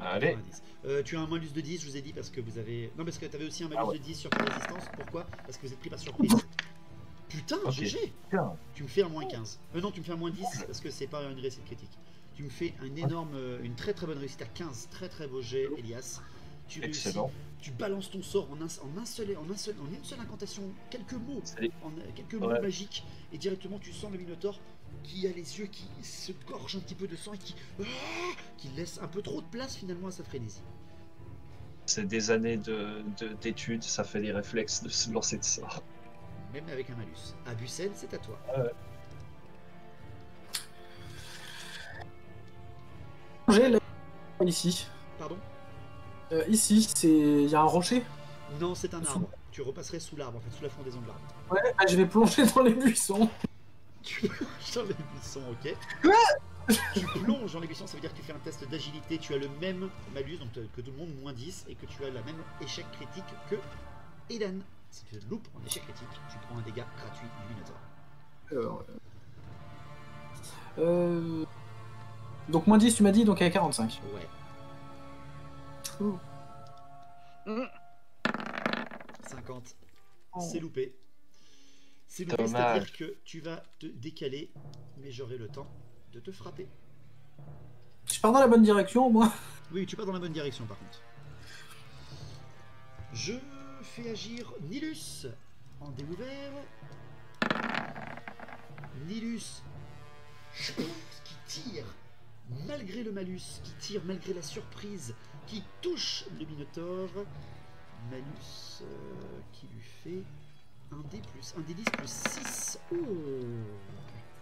Allez. 90. Tu as un malus de 10, je vous ai dit, parce que vous avez. Non, parce que tu avais aussi un malus Ah ouais. de 10 sur ta résistance. Pourquoi? Parce que vous êtes pris par surprise. Putain, Ok. GG. Tiens. Tu me fais un moins 15. Non, tu me fais un moins 10 parce que c'est pas une réussite critique. Tu me fais une très bonne réussite à 15. Très beau jet, Elias. tu réussis, Excellent. tu balances ton sort en une seule incantation, quelques mots, C'est- quelques mots Ouais. magiques, et directement tu sens le Minotaure qui a les yeux qui se gorgent un petit peu de sang et qui laisse un peu trop de place finalement à sa frénésie. C'est des années d'études, ça fait des réflexes de se lancer de sort. Même avec un malus. Abusen, c'est à toi. J'ai là, ici. Pardon? Ici, il y a un rocher. Non, c'est un Sous- arbre. Tu repasserais sous l'arbre, en fait, sous la frondaison de l'arbre. Ouais, bah, je vais plonger dans les buissons. Tu plonges dans les buissons, ok. Tu plonges dans les buissons, ça veut dire que tu fais un test d'agilité, tu as le même malus, donc que tout le monde, moins 10, et que tu as la même échec critique que Eden. Si tu loupes en échec critique, tu prends un dégât gratuit du Minotaure. Alors, donc moins 10, tu m'as dit, donc à 45. Ouais. Ouh. 50. Oh. C'est loupé. C'est loupé, Dommage. c'est-à-dire que tu vas te décaler, mais j'aurai le temps de te frapper. Je pars dans la bonne direction, moi. Oui, tu pars dans la bonne direction par contre. Je fais agir Nilus en dé ouvert. Nilus qui tire malgré le malus, qui tire malgré la surprise, qui touche le Minotaure. Malus qui lui fait un dé plus, un dé 10 plus 6. Oh,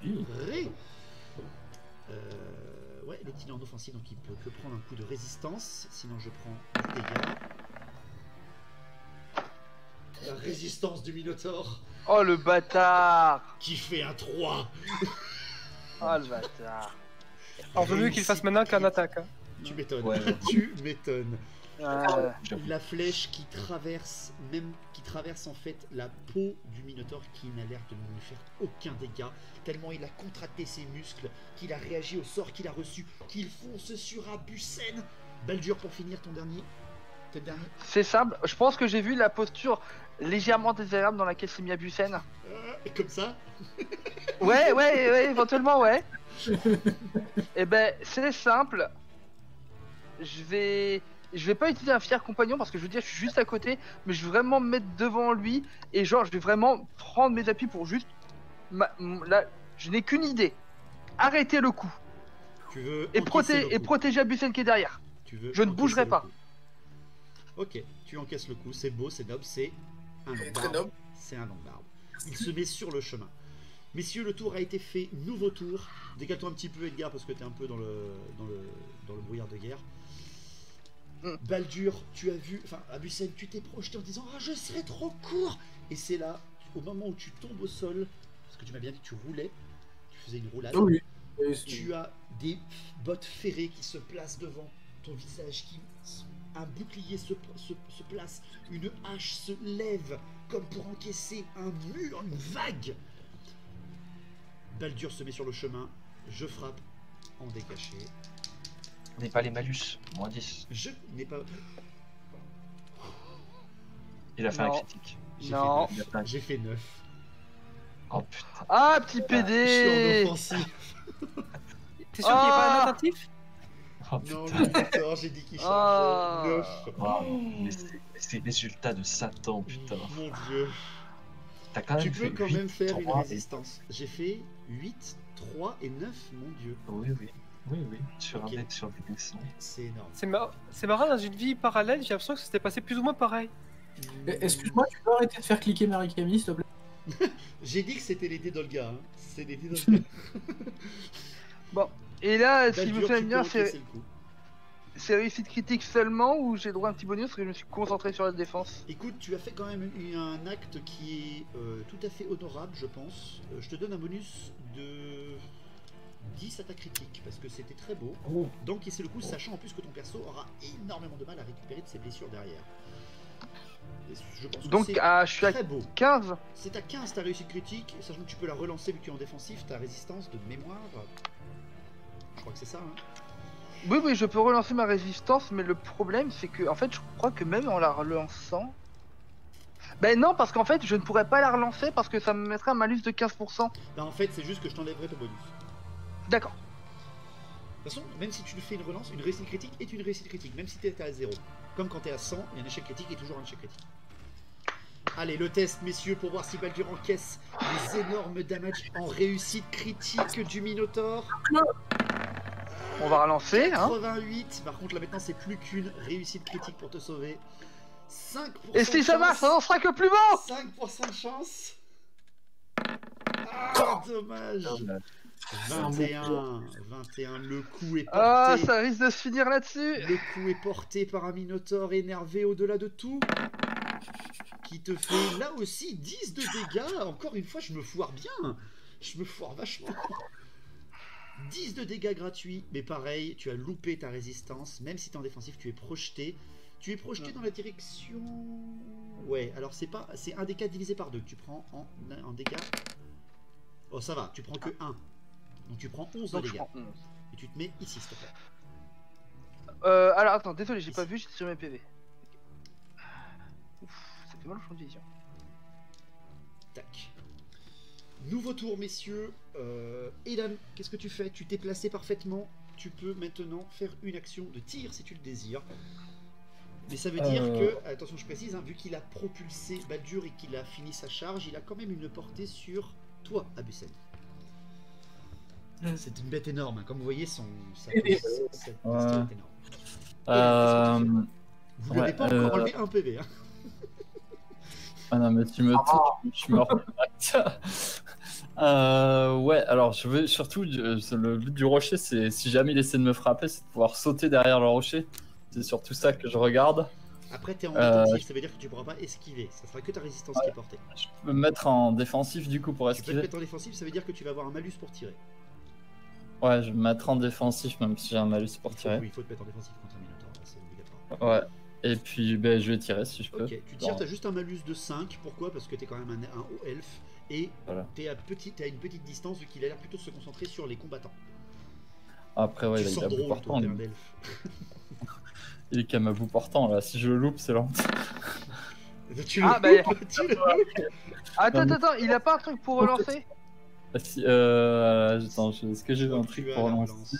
purée. Ouais, donc il est en offensive, donc il peut que prendre un coup de résistance. Sinon, je prends du dégât. La résistance du Minotaure Oh le bâtard. qui fait un 3. Oh le bâtard. Alors, vaut mieux qu'il fasse maintenant qu'un attaque. Hein. Tu m'étonnes. Ouais. Tu m'étonnes. J'avoue. La flèche qui traverse en fait la peau du Minotaure qui n'a l'air de ne lui faire aucun dégât, tellement il a contracté ses muscles, qu'il a réagi au sort qu'il a reçu, qu'il fonce sur Abusen. Baldur, pour finir, ton dernier. C'est simple, je pense que j'ai vu la posture légèrement désagréable dans laquelle s'est mis Abusen. Et comme ça. Ouais, éventuellement, ouais. Et ben, c'est simple. Je vais pas utiliser un fier compagnon parce que je veux dire, je suis juste à côté, mais je vais vraiment me mettre devant lui et genre, je vais vraiment prendre mes appuis pour juste. Là, je n'ai qu'une idée. Arrêter le coup Tu veux et, encaisser le coup. protéger Abusen qui est derrière. Tu veux Je ne encaisser bougerai le pas. coup. Ok, tu encaisses le coup, c'est beau, c'est noble, c'est un long Très barbe. noble. C'est un long barbe. Il se met sur le chemin. Messieurs, le tour a été fait, nouveau tour. Décale-toi un petit peu, Edgar, parce que t'es un peu dans le brouillard de guerre. Baldur, tu as vu, enfin, Abusen, tu t'es projeté en disant « Ah, je serai trop court !» Et c'est là, au moment où tu tombes au sol, parce que tu m'as bien dit que tu roulais, tu faisais une roulade, Oui. tu as des bottes ferrées qui se placent devant ton visage, un bouclier se place, une hache se lève comme pour encaisser un mur, une vague. Baldur se met sur le chemin, je frappe en décaché. N'est pas les malus, moins 10. Je n'ai pas... Il a fait Non. un critique. J'ai Non. fait 9. J'ai fait 9. Oh putain. Ah, petit Je suis PD. en offensive. T'es sûr qu'il n'y a pas un Ah. attentif? Oh Non, putain. le Minotaure, j'ai dit qu'il Ah. chargeait. 9. Oh, mais c'est les résultats de Satan, putain. Mon dieu. T'as quand même Tu fait peux quand 8, même faire une 3 et- résistance. J'ai fait 8, 3 et 9, mon dieu. Oui, oui. Oui, oui. Sur Ok. un mec, sur des dessins. C'est énorme. C'est marrant, dans une vie parallèle, j'ai l'impression que c'était passé plus ou moins pareil. Excuse-moi, tu peux arrêter de faire cliquer Marie-Camille, s'il te plaît? J'ai dit que c'était les dés d'Olga. Hein. C'est les dés d'Olga. Et là, si je me Baldur, souviens tu bien, peux encaisser le coup. c'est réussite critique seulement ou j'ai droit à un petit bonus parce que je me suis concentré sur la défense. Écoute, tu as fait quand même un acte qui est tout à fait honorable, je pense. Je te donne un bonus de 10 à ta critique, parce que c'était très beau. D'encaisser le coup, sachant en plus que ton perso aura énormément de mal à récupérer de ses blessures derrière. Et je pense que Donc, c'est je suis à très beau. 15. C'est à 15 ta réussite critique, sachant que tu peux la relancer vu que tu es en défensif, ta résistance de mémoire. Je crois que c'est ça, hein. Oui, je peux relancer ma résistance, mais le problème c'est que, en fait, je crois que même en la relançant. Ben non, parce qu'en fait, je ne pourrais pas la relancer parce que ça me mettrait un malus de 15%. Bah, en fait, c'est juste que je t'enlèverai ton bonus. D'accord. De toute façon, même si tu fais une relance, une réussite critique est une réussite critique, même si tu étais à 0. comme quand tu es à 100, et un échec critique est toujours un échec critique. Allez, le test, messieurs, pour voir si Baldur encaisse les énormes damages en réussite critique du Minotaure. On va relancer, hein. 88, par contre là maintenant c'est plus qu'une réussite critique pour te sauver. 5%. Et si ça marche, ça n'en sera que plus beau. 5% de chance. Ah, dommage. 21, le coup est porté. Ah, ça risque de se finir là-dessus. Le coup est porté par un Minotaure énervé au-delà de tout. Qui te fait là aussi 10 de dégâts. Encore une fois, je me foire bien. Je me foire vachement. 10 de dégâts gratuits, mais pareil, tu as loupé ta résistance. Même si tu es en défensif, tu es projeté. Tu es projeté dans la direction... Ouais, alors c'est un dégât divisé par 2 que tu prends en dégâts. Oh, ça va, tu prends que 1. Donc tu prends 11 de dégâts. Et tu te mets ici, s'il te plaît. Alors attends, désolé, j'ai pas vu, j'étais sur mes PV. Ouf, ça fait mal au champ de vision. Tac. Nouveau tour, messieurs. Edan, qu'est-ce que tu fais? Tu t'es placé parfaitement. Tu peux maintenant faire une action de tir si tu le désires. Mais ça veut dire que, attention je précise, hein, vu qu'il a propulsé Baldur et qu'il a fini sa charge, il a quand même une portée sur toi, Abusen. C'est une bête énorme, hein. Comme vous voyez, sa bestiole est énorme. Vous n'avez pas encore enlevé un PV. Hein. Ah non, mais tu me tues, je suis mort. Ouais, alors je veux surtout, le but du rocher, c'est si jamais il essaie de me frapper, c'est de pouvoir sauter derrière le rocher. C'est surtout ça que je regarde. Après, tu es en défensif, ça veut dire que tu pourras pas esquiver. Ça sera que ta résistance qui est portée. Je peux me mettre en défensif du coup pour Tu peux te esquiver. mettre en défensif, ça veut dire que tu vas avoir un malus pour tirer. Ouais, je vais me mettre en défensif même si j'ai un malus pour tirer. Oui, il faut te mettre en défensif contre un Minotaur, c'est obligatoire. Ouais, et puis ben, je vais tirer si je peux. Ok, tu tires, t'as juste un malus de 5. Pourquoi? Parce que t'es quand même un haut elfe. Et Voilà. t'es à une petite distance vu qu'il a l'air plutôt de se concentrer sur les combattants. Après, ouais, Tu il sors a bout drôle, portant. toi, t'es un elfe. Il est qu'à ma bout portant là, si je le loupe, c'est lent. Tu Ah, le bah, tu le loupes. Attends, il a pas un truc pour relancer? Ah, si, attends, est-ce que j'ai Je un crois que truc tu as pour la relancer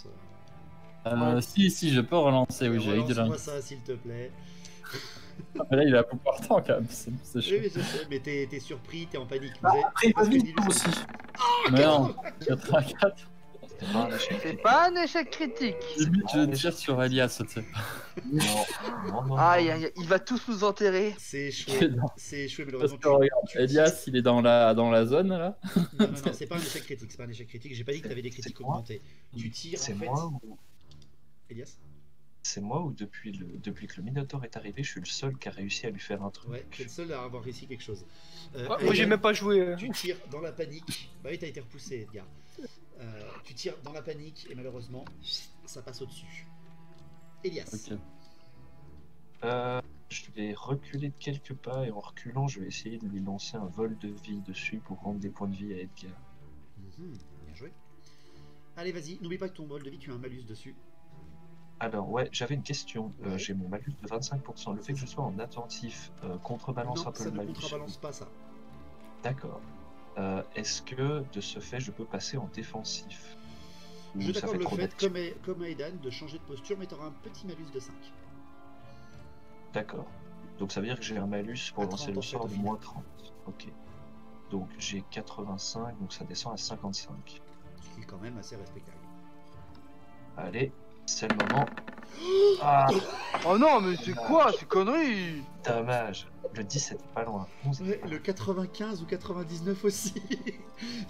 relance. Si, je peux relancer, oui, j'ai eu de Relance-moi ça, s'il te plaît. Là, il a bout portant quand même, c'est chaud. Oui, mais je sais, mais t'es surpris, t'es en panique. Bah, après, il va parce que vite Nilus- aussi. Mais non, 84. C'est pas un échec critique. Limite, je tire sur Elias, tu sais. Non. Aïe, aïe, aïe, il va tous nous enterrer. C'est échoué. Non. C'est échoué, Parce malheureusement. que regarde, Elias, il est dans la zone là. Non, c'est pas un échec critique. C'est pas un échec critique. J'ai pas dit que t'avais des critiques C'est moi. augmentées. Tu tires, C'est en fait. moi ou... Elias? C'est moi ou depuis que le Minotaur est arrivé, je suis le seul qui a réussi à lui faire un truc. Ouais, t'es le seul à avoir réussi quelque chose. Moi j'ai Edan, même pas joué. Tu tires dans la panique. Bah oui, t'as été repoussé, Edgar. Tu tires dans la panique et malheureusement, ça passe au-dessus. Elias. Ok. Je vais reculer de quelques pas et en reculant, je vais essayer de lui lancer un vol de vie dessus pour rendre des points de vie à Edgar. Bien joué. Allez, vas-y. N'oublie pas que ton bol de vie, tu as un malus dessus. Alors ouais, j'avais une question. Ouais. J'ai mon malus de 25%. Le fait que je sois en attentif contrebalance Non, un peu ça le ne malus. contrebalance pas ça. D'accord. Est-ce que de ce fait, je peux passer en défensif? Ou Je ça t'accorde fait le trop fait, d'actions? comme à Edan, de changer de posture, mais tu auras un petit malus de 5. D'accord. Donc ça veut dire que j'ai un malus pour À lancer 30, le en fait, sort au de final. moins 30. Ok. Donc j'ai 85, donc ça descend à 55. Ce qui est quand même assez respectable. Allez, c'est le moment. Ah, Oh non, mais c'est quoi ces conneries? dommage. Le 10 c'était pas loin. 11, Ouais, le 95 ou 99 aussi.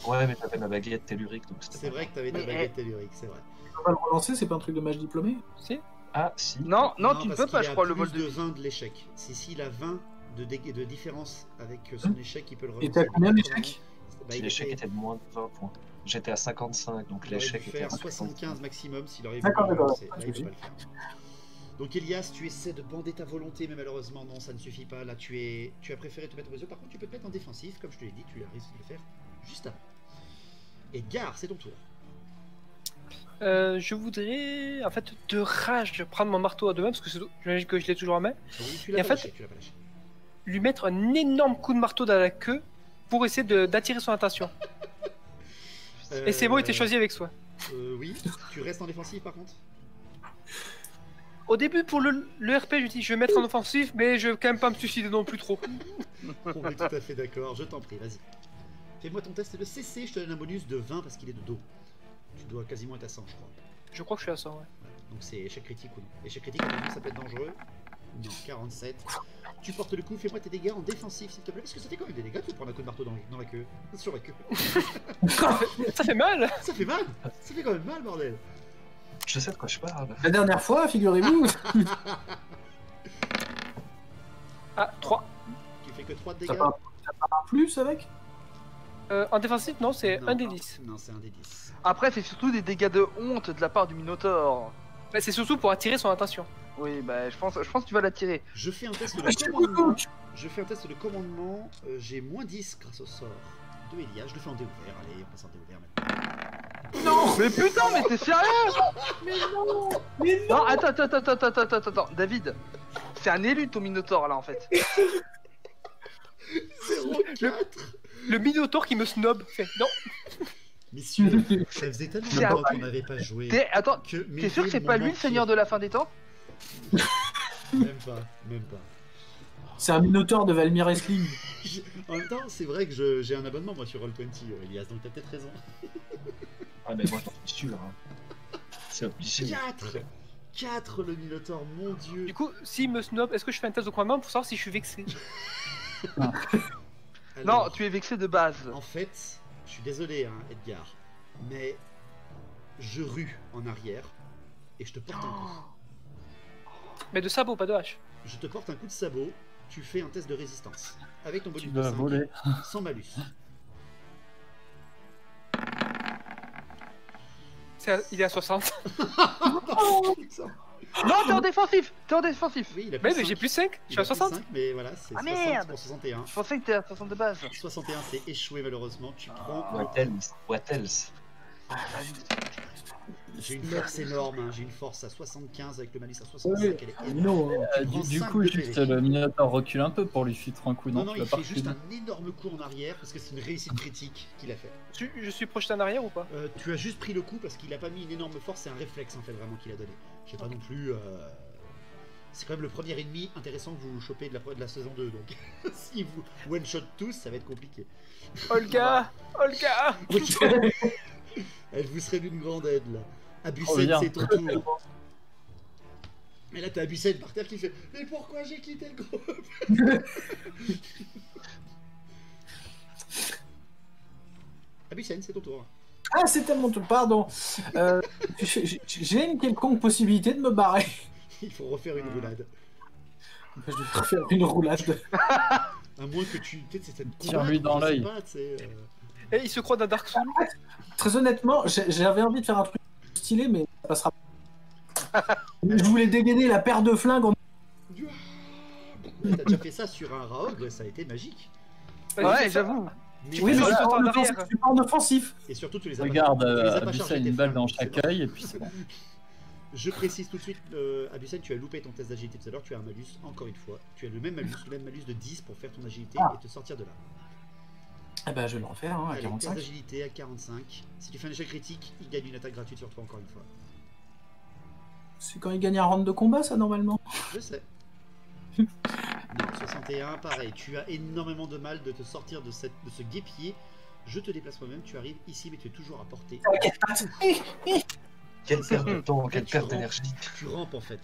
Ouais, mais t'avais ma baguette tellurique, donc c'était C'est pas vrai que t'avais ta Mais, baguette tellurique, c'est vrai. Tu peux pas le relancer, c'est pas un truc de mage diplômé? Si. Ah, si. Non, tu ne parce peux pas, qu'il je a crois, le plus vol de de vie. 20 de l'échec. S'il a 20 de différence avec son échec, il peut le relancer. Et t'as combien d'échecs? Bah, il L'échec était- était de moins de 20 points. J'étais à 55, donc il aurait dû l'échec était faire à 75 maximum s'il aurait voulu D'accord, le d'accord. relancer. Pas Là, de il peut souci. pas le faire. Donc Elias, tu essaies de bander ta volonté, mais malheureusement non, ça ne suffit pas. Là, tu as préféré te mettre au réseau. Par contre, tu peux te mettre en défensif, comme je te l'ai dit, tu as réussi de le faire juste avant. Edgar, c'est ton tour. Je voudrais en fait de rage prendre mon marteau à deux mains parce que j'imagine que je l'ai toujours en main. Oui, tu Et l'as en pas fait- lâché, tu l'as pas lâché. Lui mettre un énorme coup de marteau dans la queue pour essayer d'attirer son attention. Et ces mots étaient choisis avec soin. Oui, tu restes en défensif par contre. Au début, pour le RP, je dis je vais mettre en offensif, mais je vais quand même pas me suicider non plus trop. On est tout à fait d'accord, je t'en prie, vas-y. Fais-moi ton test de CC, je te donne un bonus de 20 parce qu'il est de dos. Tu dois quasiment être à 100, je crois. Je crois que je suis à 100, ouais. Donc c'est échec critique ou non. Échec critique, ça peut être dangereux. Non, 47. Tu portes le coup, fais-moi tes dégâts en défensif s'il te plaît, parce que ça fait quand même des dégâts de prendre un coup de marteau dans la queue. Sur la queue. Ça fait mal. Ça fait mal. Ça fait quand même mal, bordel. Je sais de quoi je parle. La dernière fois, figurez-vous. Ah, 3. Tu fais que 3 de Ça dégâts. part un plus avec. En défensif, non, c'est Non. un des 10. Non, c'est un des 10. Après, c'est surtout des dégâts de honte de la part du Minotaure. Bah, c'est surtout pour attirer son attention. Oui, bah je pense que tu vas l'attirer. Je fais un test de commandement. Je fais un test de commandement. J'ai moins 10 grâce au sort de Elia. Je le fais en dé ouvert. Allez, on passe en dé ouvert maintenant. Non. Mais putain, mais t'es sérieux? Mais non. Mais non. Non, attends, David. C'est un élu ton Minotaure là en fait. 0,4. Le Minotaure qui me snob fait non. Messieurs, ça faisait tellement C'est longtemps un- qu'on n'avait pas joué. Attends, Que t'es sûr que c'est pas lui le seigneur de la fin des temps? Même pas, même pas. C'est un minotaure de Valmir Wrestling. En même temps, c'est vrai que j'ai un abonnement moi sur Roll20, Elias, donc t'as peut-être raison. Ah, mais moi, j'en suis sûr. Hein. C'est obligé. 4 le Minotaure, mon dieu. Du coup, s'il me snob, est-ce que je fais un test de commandement pour savoir si je suis vexé? Non, Alors, tu es vexé de base. En fait, je suis désolé, hein, Edgar, mais je rue en arrière et je te porte un coup. Mais de sabot, pas de hache. Je te porte un coup de sabot, tu fais un test de résistance. Avec ton bonus Tu de vas 5, voler. sans malus. Il est à 60. Oh, putain. Non, t'es en défensif. T'es en défensif. Oui, il a Mais plus j'ai 5. plus 5. Je suis à 60. Mais voilà, c'est Ah, 60 merde. pour 61. Je pensais que t'étais à 60 de base. 61, c'est échoué malheureusement. Tu prends. What else? What else? J'ai une force énorme, hein. J'ai une force à 75 avec le malus à 65. Ouais, Elle est énorme. non. Tu prends Du 5 coup, de juste PV. le Minotaur recule un peu pour lui filtrer un coup. Non, Non, non, tu il vas pas fait juste reculer. un énorme coup en arrière parce que c'est une réussite critique qu'il a fait. Je suis projeté en arrière ou pas? Tu as juste pris le coup parce qu'il a pas mis une énorme force, c'est un réflexe en fait vraiment qu'il a donné. Je sais pas non plus. C'est quand même le premier ennemi intéressant que vous chopez de la saison 2 donc si vous one shot tous, ça va être compliqué. Olga! Olga! Elle vous serait d'une grande aide là. Oh, Abusen, bien. c'est ton tour. Et là t'as Abusen par terre qui fait mais pourquoi j'ai quitté le groupe? Abusen, c'est ton tour. Ah, c'était mon tour, pardon. J'ai une quelconque possibilité de me barrer. Il faut refaire une roulade. Je vais faire une roulade. À moins que tu. Peut-être c'est cette Tire-lui dans je sais l'œil. pas, tu sais, Et il se croit dans Dark Souls. Très honnêtement, j'avais envie de faire un truc stylé, mais ça passera pas. Je voulais dégainer la paire de flingues en... T'as déjà fait ça sur un Raog, ça a été magique. Ouais, j'avoue. Mais Oui, mais Sur je le suis temps pas en d'arrière. offensif, je suis pas en offensif. Et surtout, tu les as Regarde, pas, tu les as pas Abusen, chargés tes une balle flingues, dans c'est chaque bon. œil et puis c'est bon. Je précise tout de suite, Abusen, tu as loupé ton test d'agilité tout à l'heure, tu as un malus, encore une fois. Tu as le même malus de 10 pour faire ton agilité Ah. et te sortir de là. Eh ben, je vais le refaire, hein, à Allez, test 45. d'agilité à 45. Si tu fais un échec critique, il gagne une attaque gratuite sur toi encore une fois. C'est quand il gagne un round de combat, ça, normalement. Je sais. Non, 61, pareil. Tu as énormément de mal de te sortir de ce guépier. Je te déplace moi-même, tu arrives ici, mais tu es toujours à portée. Quelle perte de temps, quelle Tu perte rampes. d'énergie. Tu rampes en fait.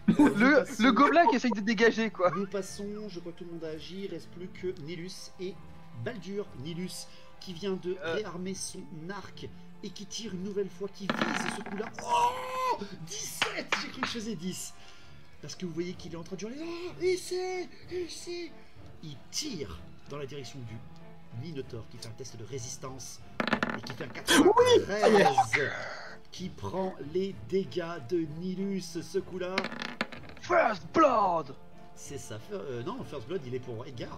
Le gobelin qui essaye de dégager quoi. Nous passons, je crois que tout le monde a agi, il reste plus que Nilus et Baldur. Nilus qui vient de réarmer son arc et qui tire une nouvelle fois, qui vise ce coup-là. Oh 17. J'ai cru que je faisais 10. Parce que vous voyez qu'il est en train de hurler. Oh, ici. Il tire dans la direction du Minotaure qui fait un test de résistance et qui fait un 93 qui prend les dégâts de Nilus ce coup-là. First Blood. C'est ça. Non, First Blood, il est pour Edgar.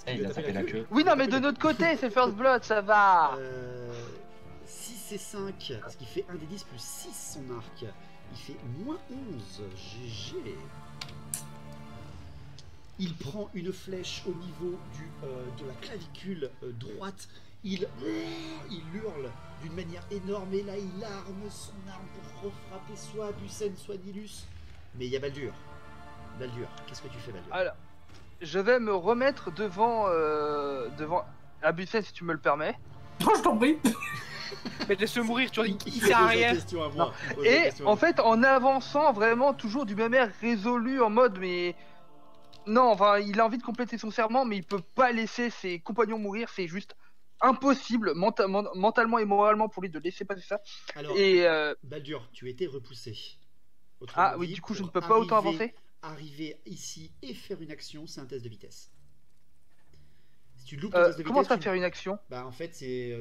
Eh, il a tapé la queue. Oui, non, mais de notre côté, c'est First Blood, ça va. 6 et 5, parce qu'il fait 1 des 10 plus 6 son arc. Il fait moins 11. GG. Il prend une flèche au niveau de la clavicule droite. Il hurle d'une manière énorme et là il arme son arme pour refrapper soit Abusen soit Nilus. Mais il y a Baldur. Baldur, qu'est-ce que tu fais, Baldur? Alors, je vais me remettre devant Abusen si tu me le permets. Oh, je t'en prie. Mais laisse-le mourir, tu vois, il pose sert à la rien. question à moi. Il pose la Et question à en moi. fait, en avançant vraiment toujours du même air résolu en mode mais non, enfin, il a envie de compléter son serment, mais il peut pas laisser ses compagnons mourir. C'est juste impossible mentalement et moralement pour lui de laisser passer ça. Alors, Et Baldur, tu étais repoussé. Autrement ah oui, dit, du coup, je ne pour peux pas autant arriver- avancer. Arriver ici et faire une action, c'est un test de vitesse. Si tu loupes ton test de Comment vitesse, ça tu- faire une action? Bah en fait,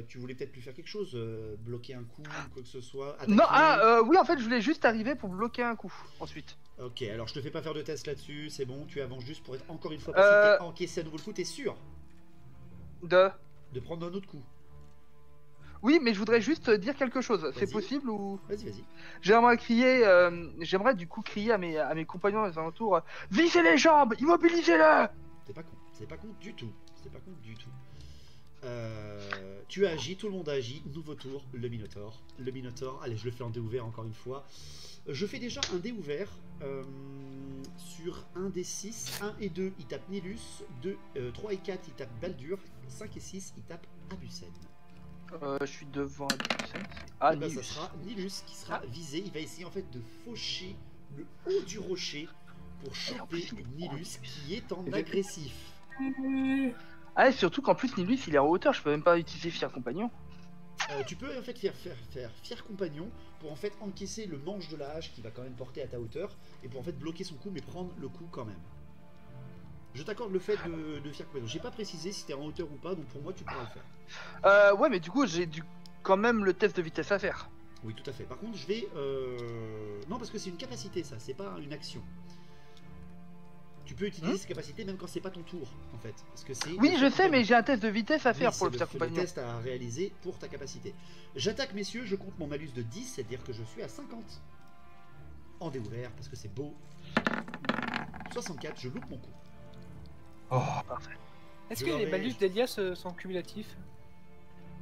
tu voulais peut-être plus faire quelque chose, bloquer un coup, quoi que ce soit. Non, attaquer. oui, en fait, je voulais juste arriver pour bloquer un coup. Ensuite. Ok, alors je te fais pas faire de test là-dessus, c'est bon, tu avances juste pour être encore une fois passif et encaisser à nouveau le coup, t'es sûr De. de prendre un autre coup. Oui, mais je voudrais juste dire quelque chose. C'est Vas-y. possible ou Vas-y. j'aimerais du coup crier à mes compagnons des alentours, visez les jambes, immobilisez-le. C'est pas con du tout. Tu agis, tout le monde agit. Nouveau tour, le Minotaure. Le Minotaure, allez, je le fais en dé ouvert encore une fois. Je fais déjà un dé ouvert. Sur 1 des 6, 1 et 2, il tape Nilus. 3 et 4, il tape Baldur. 5 et 6, il tape Abusen. Je suis devant Abusen. Ah, Et ben, ça Nilus. sera Nilus qui sera visé. Il va essayer en fait de faucher le haut du rocher pour choper Nilus qui est en agressif. Ah, et surtout qu'en plus, Nilus, il est en hauteur. Je peux même pas utiliser Fier Compagnon. Tu peux en fait faire fier compagnon pour en fait encaisser le manche de la hache qui va quand même porter à ta hauteur et pour en fait bloquer son coup mais prendre le coup quand même. Je t'accorde le fait de fier compagnon. J'ai pas précisé si t'es en hauteur ou pas, donc pour moi tu pourras le faire. Ouais, mais du coup, quand même le test de vitesse à faire. Oui, tout à fait. Par contre, je vais non parce que c'est une capacité ça, c'est pas une action. Tu peux utiliser cette capacité même quand c'est pas ton tour en fait, parce que c'est. Oui, je sais, mais j'ai un test de vitesse à faire Oui, pour le c'est Fier le Compagnon. test à réaliser pour ta capacité. J'attaque, messieurs, je compte mon malus de 10, c'est-à-dire que je suis à 50. En dé ouvert, parce que c'est beau. 64, je loupe mon coup. Oh, Est-ce Je que les l'aurais- malus d'Elias sont cumulatifs?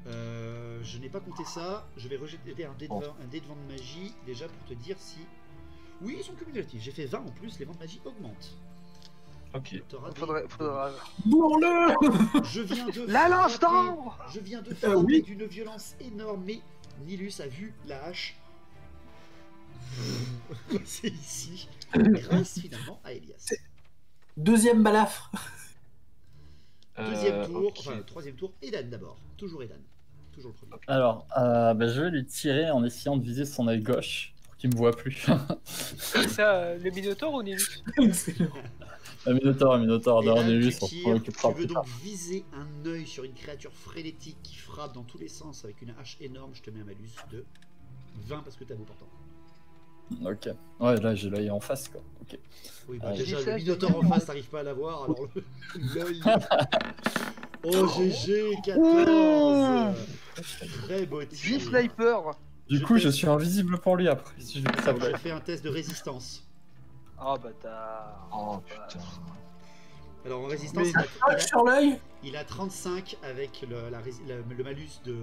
Je n'ai pas compté ça. Je vais rejeter un dé de vent de magie, déjà pour te dire si... Oui, ils sont cumulatifs. J'ai fait 20 en plus, les vents de magie augmentent. ok. T'auras des- Faudra... Bourre-le. Je viens de La lance frapper- d'ambre. Je viens de frapper oui. d'une violence énorme, mais Nilus a vu la hache. C'est ici, grâce finalement à Elias. Deuxième balafre. Deuxième tour, ok. enfin troisième tour, Edan d'abord. Toujours Edan. Toujours le premier. Alors, je vais lui tirer en essayant de viser son œil gauche pour qu'il me voit plus. C'est ça, le Minotaure ou Nilus? Excellent. Un Minotaure, Edan, d'ailleurs, Nilus, tu on tires, s'en occupera tu veux plus donc tard. viser un œil sur une créature frénétique qui frappe dans tous les sens avec une hache énorme. Je te mets un malus de 20 parce que t'as beau portant. Ok. Ouais, là, j'ai l'œil en face, quoi. Ok. Oui, bah Ouais. déjà, J'ai le fait- Minotaure en face, t'arrives pas à l'avoir, alors l'œil. Oh, GG, 14. Très beau tir. G-Sniper. Du Je coup, fais- je suis invisible pour lui après, si je fais ça. Je fais un test de résistance. Oh bâtard. Oh putain. Alors en résistance, Mais- Tac sur l'œil. il a 35 avec le malus de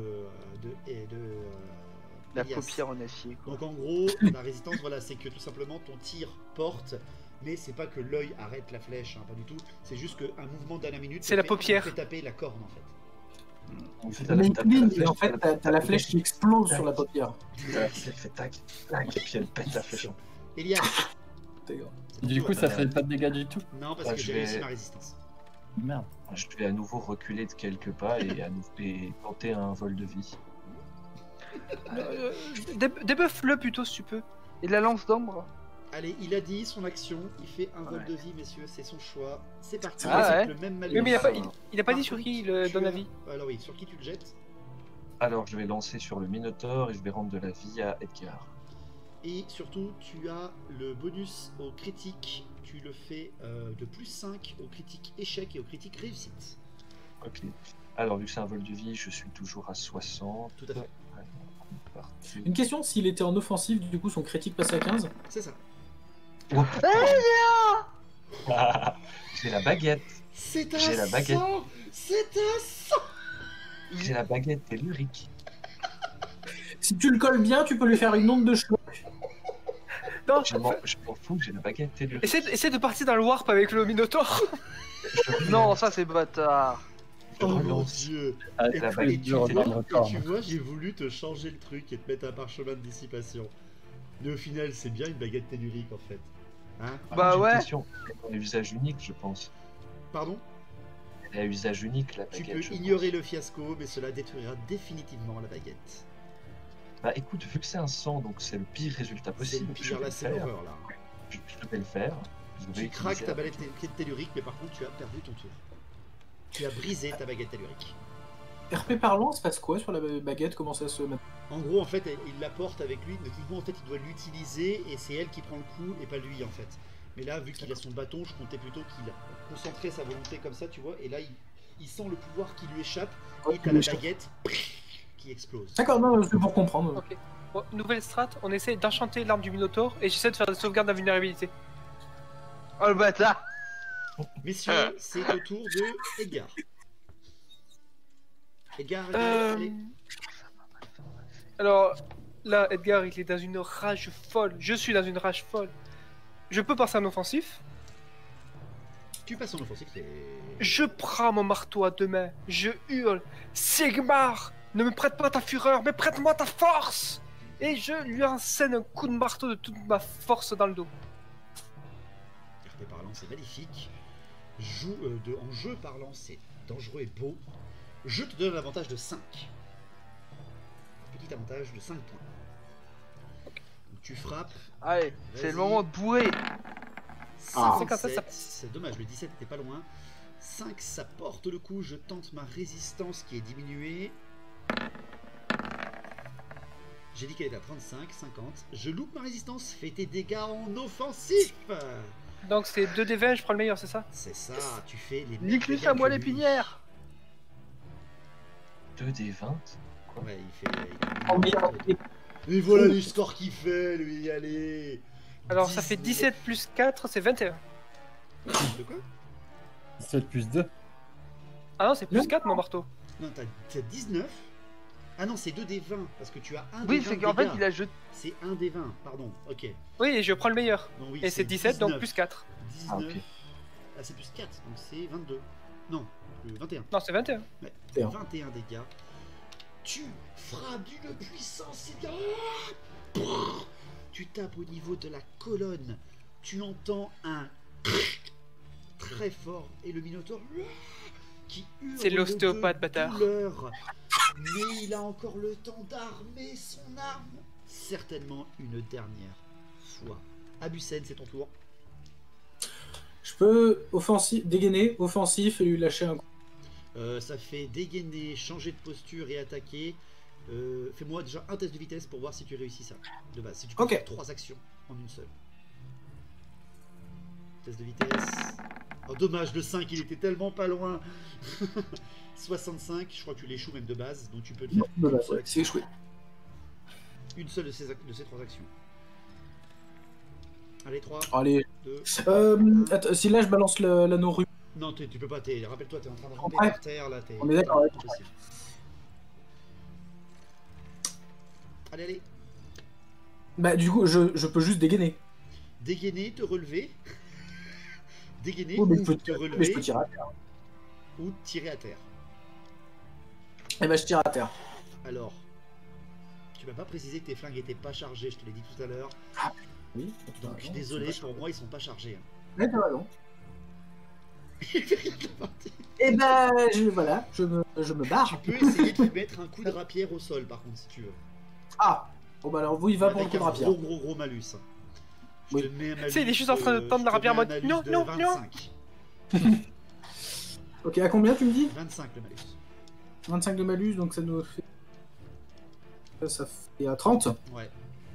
La Elias. paupière en acier. Quoi. Donc en gros, la résistance, voilà, c'est que tout simplement ton tir porte, mais c'est pas que l'œil arrête la flèche, hein, pas du tout. C'est juste qu'un mouvement d'un minute. C'est la paupière. fait taper la corne en fait. En fait, Mais t'as la flèche, et en fait, t'as la flèche qui explose sur la paupière. Elle fait tac, tac, et puis elle pète la flèche. Elias. c'est Du pour coup, toi. ça fait pas de dégâts du tout. Non, parce Ah, que je j'ai vais- réussi ma résistance. Merde. Je vais à nouveau reculer de quelques pas et tenter un vol de vie. Débuff-le plutôt si tu peux. Et la lance d'ambre. Allez, il a dit son action, il fait un vol Ouais. de vie, messieurs, c'est son choix. C'est parti, Ah avec ouais. le même malus. Oui, mais il a pas Par dit sur contre, qui il donne tu la as- vie. Alors oui, sur qui tu le jettes? Alors je vais lancer sur le Minotaure et je vais rendre de la vie à Edgar. Et surtout, tu as le bonus au critique. Tu le fais de plus 5 au critique échec et au critique réussite. Ok. Alors vu que c'est un vol de vie, je suis toujours à 60. Tout à fait. Parti. Une question, s'il était en offensive, du coup son critique passait à 15. C'est ça. Oh, putain. J'ai la baguette. C'est un J'ai la baguette. sang. C'est un sang. J'ai la baguette tellurique. Si tu le colles bien, tu peux lui faire une onde de choc. Non, Je m'en fous, j'ai la baguette tellurique. essaie de partir dans le warp avec le Minotaur. Non, ça c'est bâtard. Oh mon relance. dieu. Avec la tous baguette les Et tu dur vois, dans le corps. j'ai voulu te changer le truc et te mettre un parchemin de dissipation. Mais au final, c'est bien une baguette tellurique en fait. Hein? Bah J'ai une ouais. question. Elle a usage unique, je pense. Pardon? Elle a usage unique, la Tu baguette. peux je ignorer le fiasco, mais cela détruira définitivement la baguette. pense. Bah écoute, vu que c'est un sang, donc c'est le pire résultat C'est possible. le je pire, vais là, le c'est faire. l'horreur là. Je vais le faire. Je vais Tu craques utiliser ta la- baguette tellurique, mais par contre, tu as perdu ton tour. Tu as brisé ta baguette tellurique. RP parlant, il se passe quoi sur la baguette? Comment ça se met? En gros, en fait, il la porte avec lui. Techniquement, en fait, il doit l'utiliser et c'est elle qui prend le coup et pas lui, en fait. Mais là, vu qu'il a son bâton, je comptais plutôt qu'il concentrait sa volonté comme ça, tu vois. Et là, il sent le pouvoir qui lui échappe et t'as la baguette qui explose. D'accord, non, c'est pour comprendre. Ok. Bon, nouvelle strat, on essaie d'enchanter l'arme du Minotaur et j'essaie de faire des sauvegardes d'invulnérabilité. Oh le bâtard. Messieurs, c'est au tour de Edgar. Edgar, allez. Alors, là, Edgar, il est dans une rage folle. Je suis dans une rage folle. Je peux passer en offensif. Tu passes en offensif, c'est... Je prends mon marteau à deux mains. Je hurle. Sigmar, ne me prête pas ta fureur, mais prête-moi ta force. Et je lui enseigne un coup de marteau de toute ma force dans le dos. RP parlant, c'est magnifique. En jeu parlant, c'est dangereux et beau. Je te donne un avantage de 5. Petit avantage de 5 points. Donc, tu frappes. Allez, c'est Vas-y. le moment de bourrer. Ah. 57. C'est dommage, le 17 n'était pas loin. 5, ça porte le coup. Je tente ma résistance qui est diminuée. J'ai dit qu'elle était à 35, 50. Je loupe ma résistance. Fais tes dégâts en offensif. Donc c'est 2d20, je prends le meilleur, c'est ça? C'est ça, tu fais les mêmes Nique-lui dégâts sa moelle que lui. épinière. 2d20. Ouais, il fait. En meilleur. Et voilà les scores qu'il fait, lui, allez. Alors ça fait 17 plus 4, c'est 21. De quoi? 7 plus 2. Ah non, c'est plus 4 mon marteau. Non, t'as 19. Ah non, c'est 2 des 20, parce que tu as un Oui, des 20 c'est qu'en fait, dégâts. il a jeté. C'est un des 20, pardon, ok. Oui, et je prends le meilleur. Non, oui, Et c'est 17, donc 19. plus 4. 19. Ah, ok. Ah, c'est plus 4, donc c'est 22. Non, 21. Non, c'est 21. Ouais, 21. 21 dégâts. Tu frappes d'une puissance égale. Tu tapes au niveau de la colonne. Tu entends un très fort et le Minotaure qui hurle C'est l'ostéopathe, de bâtard. douleur. Mais il a encore le temps d'armer son arme. Certainement une dernière fois. Abusen, c'est ton tour. Je peux dégainer, offensif et lui lâcher un coup. Ça fait dégainer, changer de posture et attaquer. Fais-moi déjà un test de vitesse pour voir si tu réussis ça. De base, si tu peux Ok. faire 3 actions en une seule. Test de vitesse. Oh, dommage, le 5, il était tellement pas loin. 65, je crois que tu l'échoues même de base, donc tu peux le faire Voilà, une seule c'est action. échoué. Une seule de ces 3 actions. Allez, 3, Allez. 2. Attends, si là je balance l'anneau rue. Non, tu peux pas, rappelle-toi, t'es en train de ramper Ouais. par terre là. On est d'accord, ouais. Impossible. Allez, Bah du coup je peux juste dégainer. dégainer, te relever. Dégainer Oh, mais ou je peux te mais je relever peux tirer à terre. ou tirer à terre. Et bah je tire à terre. Alors, tu m'as pas précisé que tes flingues étaient pas chargées, je te l'ai dit tout à l'heure. Oui. Donc Non, désolé, c'est pas pour moi ils sont pas chargés. Hein. Ouais, t'as raison. Il fait rien de la partie. Et bah voilà, je me Tu barre. peux essayer de lui mettre un coup de rapière au sol par contre si tu veux. Ah. Bon bah alors vous il va pour le Avec coup de un rapière. gros malus. Je Oui. te mets un malus. C'est, il est juste en train de tendre la je te rapière mets en un mode, malus non, de non, 25. Ok, à combien tu me dis? 25 le malus. 25 de malus, donc ça nous fait... Ça fait à 30. Ouais,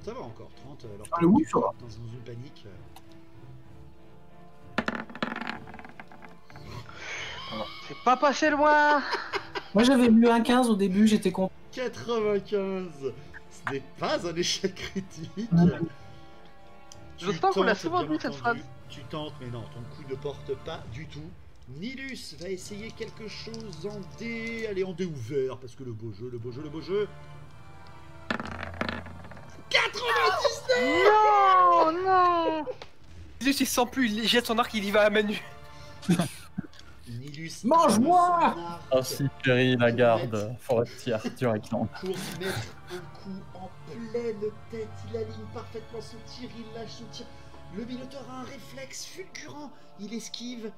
ça va encore, 30. Alors Ah, oui, ça va. dans une panique. C'est pas passé loin. Moi j'avais eu un 15 au début, j'étais content. 95. Ce n'est pas un échec critique. Je sens qu'on l'a souvent vu cette phrase. Tu tentes, mais non, ton coup ne porte pas du tout. Nilus va essayer quelque chose en dé. Allez, en dé ouvert, parce que le beau jeu, le beau jeu, le beau jeu. 99. Non, non. Nilus, il sent plus, il jette son arc, il y va à main nue. Nilus. Mange-moi. avance son arc Ainsi périt la garde forestière du Reckland. pour mettre un coup en pleine tête. Il aligne parfaitement son tir, il lâche son tir. Le Minotaure a un réflexe fulgurant. Il esquive.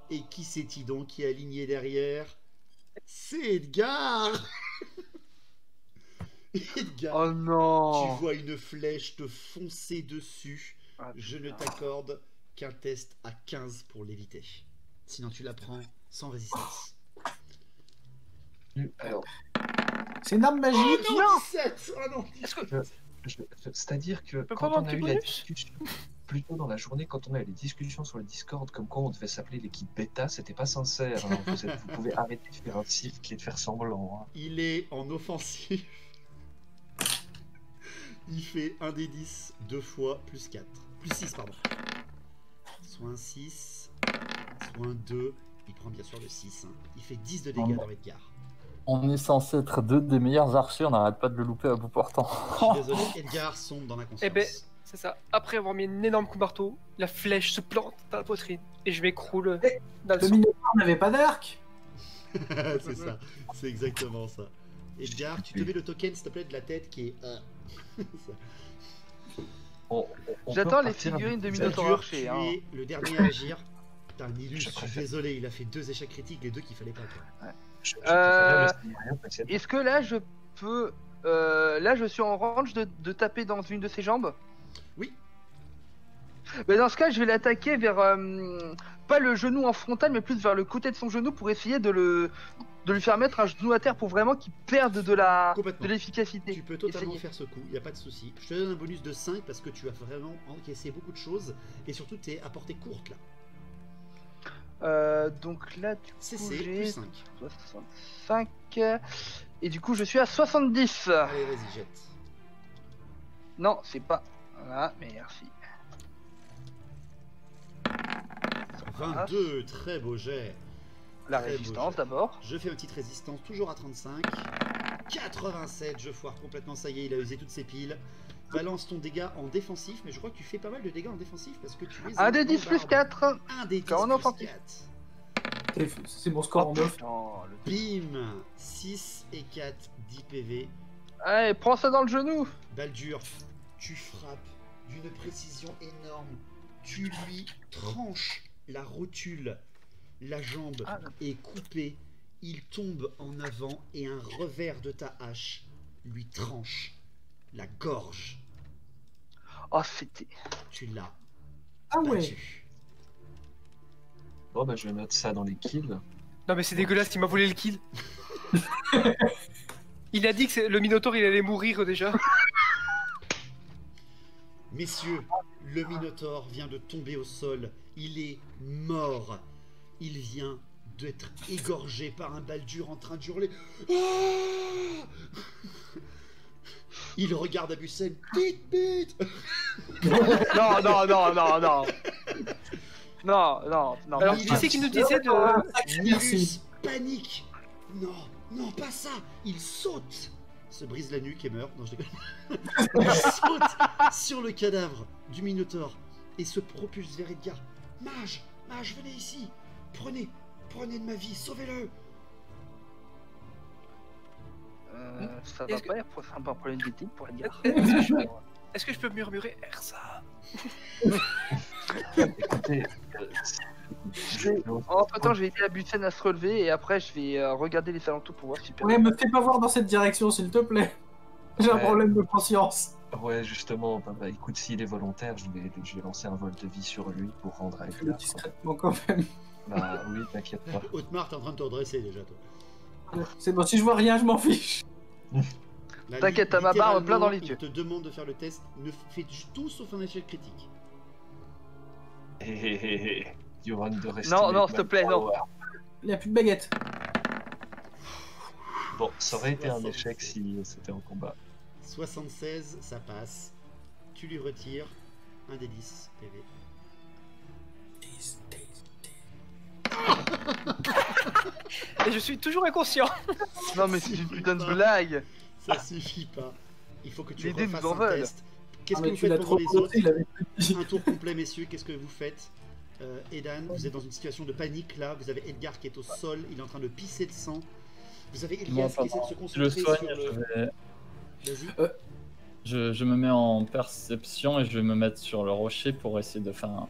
Et qui c'est-il donc qui est aligné derrière? C'est Edgar. Edgar, Oh tu non. vois une flèche te foncer dessus. Ah, Je ne putain. t'accorde qu'un test à 15 pour l'éviter. Sinon tu la prends sans résistance. Alors, C'est une arme magique. Oh non, 17. Oh non, Est-ce que. c'est-à-dire que peux quand pas on avoir a un eu petit la bonus discussion, plus tôt dans la journée, quand on a eu les discussions sur le Discord, comme quoi on devait s'appeler l'équipe bêta, c'était pas sincère. Hein. Vous pouvez arrêter de faire un siffle et de faire semblant. Hein. il est en offensive. Il fait 1 des 10 deux fois plus 4. Plus 6, pardon. Soit un 6, soit un 2. Il prend bien sûr le 6. Hein. Il fait 10 de dégâts dans Edgar. On est censé être deux des meilleurs archers, on n'arrête pas de le louper à bout portant. Je suis désolé, Edgar sombre dans la conscience. Eh ben, c'est ça. Après avoir mis un énorme coup de marteau, la flèche se plante dans la poitrine et je m'écroule dans le Le sang. Minotaure n'avait pas d'arc. C'est ça, c'est exactement ça. Edgar, tu te mets le token s'il te plaît de la tête qui est... Ça. On J'attends peut les repartir figurines de Baldur, Minotaur Archer. tu Hein. es le dernier à agir. Putain, Nilus, Je je suis préfère. désolé, il a fait 2 échecs critiques, les 2 qu'il fallait pas. Quoi. Je préférais le scénario Est-ce précédent. que là je peux. Là je suis en range de taper dans une de ses jambes? Oui. Mais dans ce cas, je vais l'attaquer vers. Pas le genou en frontal, mais plus vers le côté de son genou pour essayer de lui faire mettre un genou à terre pour vraiment qu'il perde de Complètement. l'efficacité. Tu peux totalement Essayez. faire ce coup, il n'y a pas de souci. Je te donne un bonus de 5 parce que tu as vraiment encaissé beaucoup de choses et surtout tu es à portée courte là. Donc là, du coup, CC j'ai plus 5. 65. Et du coup, je suis à 70. Allez, vas-y, jette. Non, c'est pas. Voilà, merci. 22, très beau jet. La Très beau résistance jet. d'abord. Je fais une petite résistance, toujours à 35. 87, je foire complètement, ça y est, il a usé toutes ses piles. Balance ton dégât en défensif, mais je crois que tu fais pas mal de dégâts en défensif parce que tu es... Un des 10 plus 4. 1 des 10 en plus offensif. 4. C'est mon score en off. Bim 6 et 4, 10 PV. Allez, prends ça dans le genou. Baldur, tu frappes d'une précision énorme. Tu lui tranches la rotule. La jambe Ah. est coupée. Il tombe en avant et un revers de ta hache lui tranche la gorge. Oh, c'était. Tu l'as Ah ouais. battu. Bon, bah, je note ça dans les kills. Non mais c'est dégueulasse, il m'a volé le kill. Il a dit que le Minotaure il allait mourir déjà. Messieurs, le Minotaure vient de tomber au sol. Il est mort. Il vient d'être égorgé par un Baldur en train d'hurler. Ah. Il regarde Abusen. Bite, bite. Non, non, non, non, non. Non, non, non. Alors il qui a- c'est qui nous disait de... Nilus panique. Non, non, pas ça. Il saute. Se brise la nuque et meurt. Non, je déconne. Il saute sur le cadavre du Minotaure et se propulse vers Edgar. Mage, mage, venez ici. Prenez de ma vie, sauvez-le. Ça va pas être un problème d'éthique pour Edgar. Est-ce que je peux murmurer Ersa? Écoutez, Entre temps, je vais aider la Bussen à se relever et après, je vais regarder les alentours pour voir si Ouais, me fais pas voir dans cette direction, s'il te plaît. J'ai un Ouais. problème de conscience. ouais, justement, bah, écoute, s'il est volontaire, je vais lancer un vol de vie sur lui pour rendre à Fais-le Edgar. discrètement quand même. Bah oui, t'inquiète pas. Otmar, t'es en train de te redresser déjà, toi. C'est bon, si je vois rien, je m'en fiche. Là, T'inquiète, t'as ma barbe plein dans les littéralement, yeux. Il te demande de faire le test. Ne fais tout sauf un échec critique. You underestimate Non, non, s'il te my plaît, non. power. Il n'y a plus de baguette. Bon, ça aurait été un 76. échec si c'était en combat. 76, ça passe. Tu lui retires un des 10 PV. Et je suis toujours inconscient. Non, mais c'est une putain de blague. Ça suffit pas. Il faut que tu Les dés refasses nous en un veulent. test. Qu'est-ce Ah, que mais vous tu faites l'as pendant trop les posé, autres? il avait plus dit. Un tour complet, messieurs, qu'est-ce que vous faites? Edan, vous êtes dans une situation de panique là, vous avez Edgar qui est au sol, il est en train de pisser de sang. Vous avez Elias qui essaie de se Je le concentrer soigne, sur le... je vais- Vas-y. je me mets en perception et je vais me mettre sur le rocher pour essayer de faire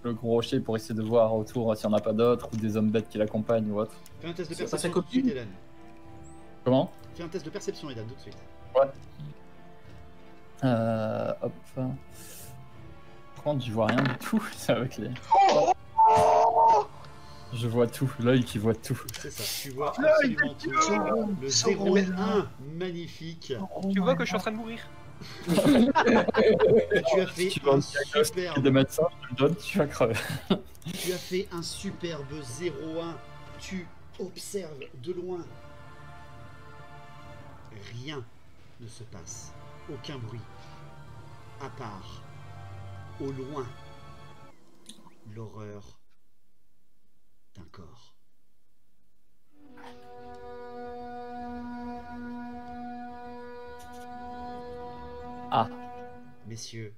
le gros rocher pour essayer de voir autour s'il n'y en a pas d'autres ou des hommes bêtes qui l'accompagnent ou autre. Fais un test de C'est pas perception sa tout de suite, copine Edan. Comment? Fais un test de perception, Edan, tout de suite. Hop. Par contre, je vois rien du tout. C'est avec les. Je vois tout, l'œil qui voit tout. C'est ça, tu vois absolument tout. Le 0-1, magnifique. Tu vois que je suis en train de mourir. Tu as fait Tu vas un en diagnostic superbe... de médecin, je te le donne, tu vas crever. Tu as fait un superbe 0-1. Tu observes de loin. Rien ne se passe. Aucun bruit. À part, au loin, l'horreur d'un corps. Ah. Messieurs,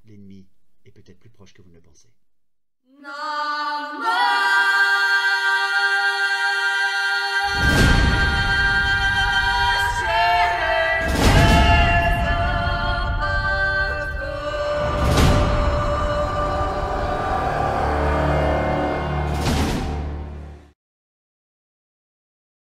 l'ennemi est peut-être plus proche que vous ne le pensez. No, no.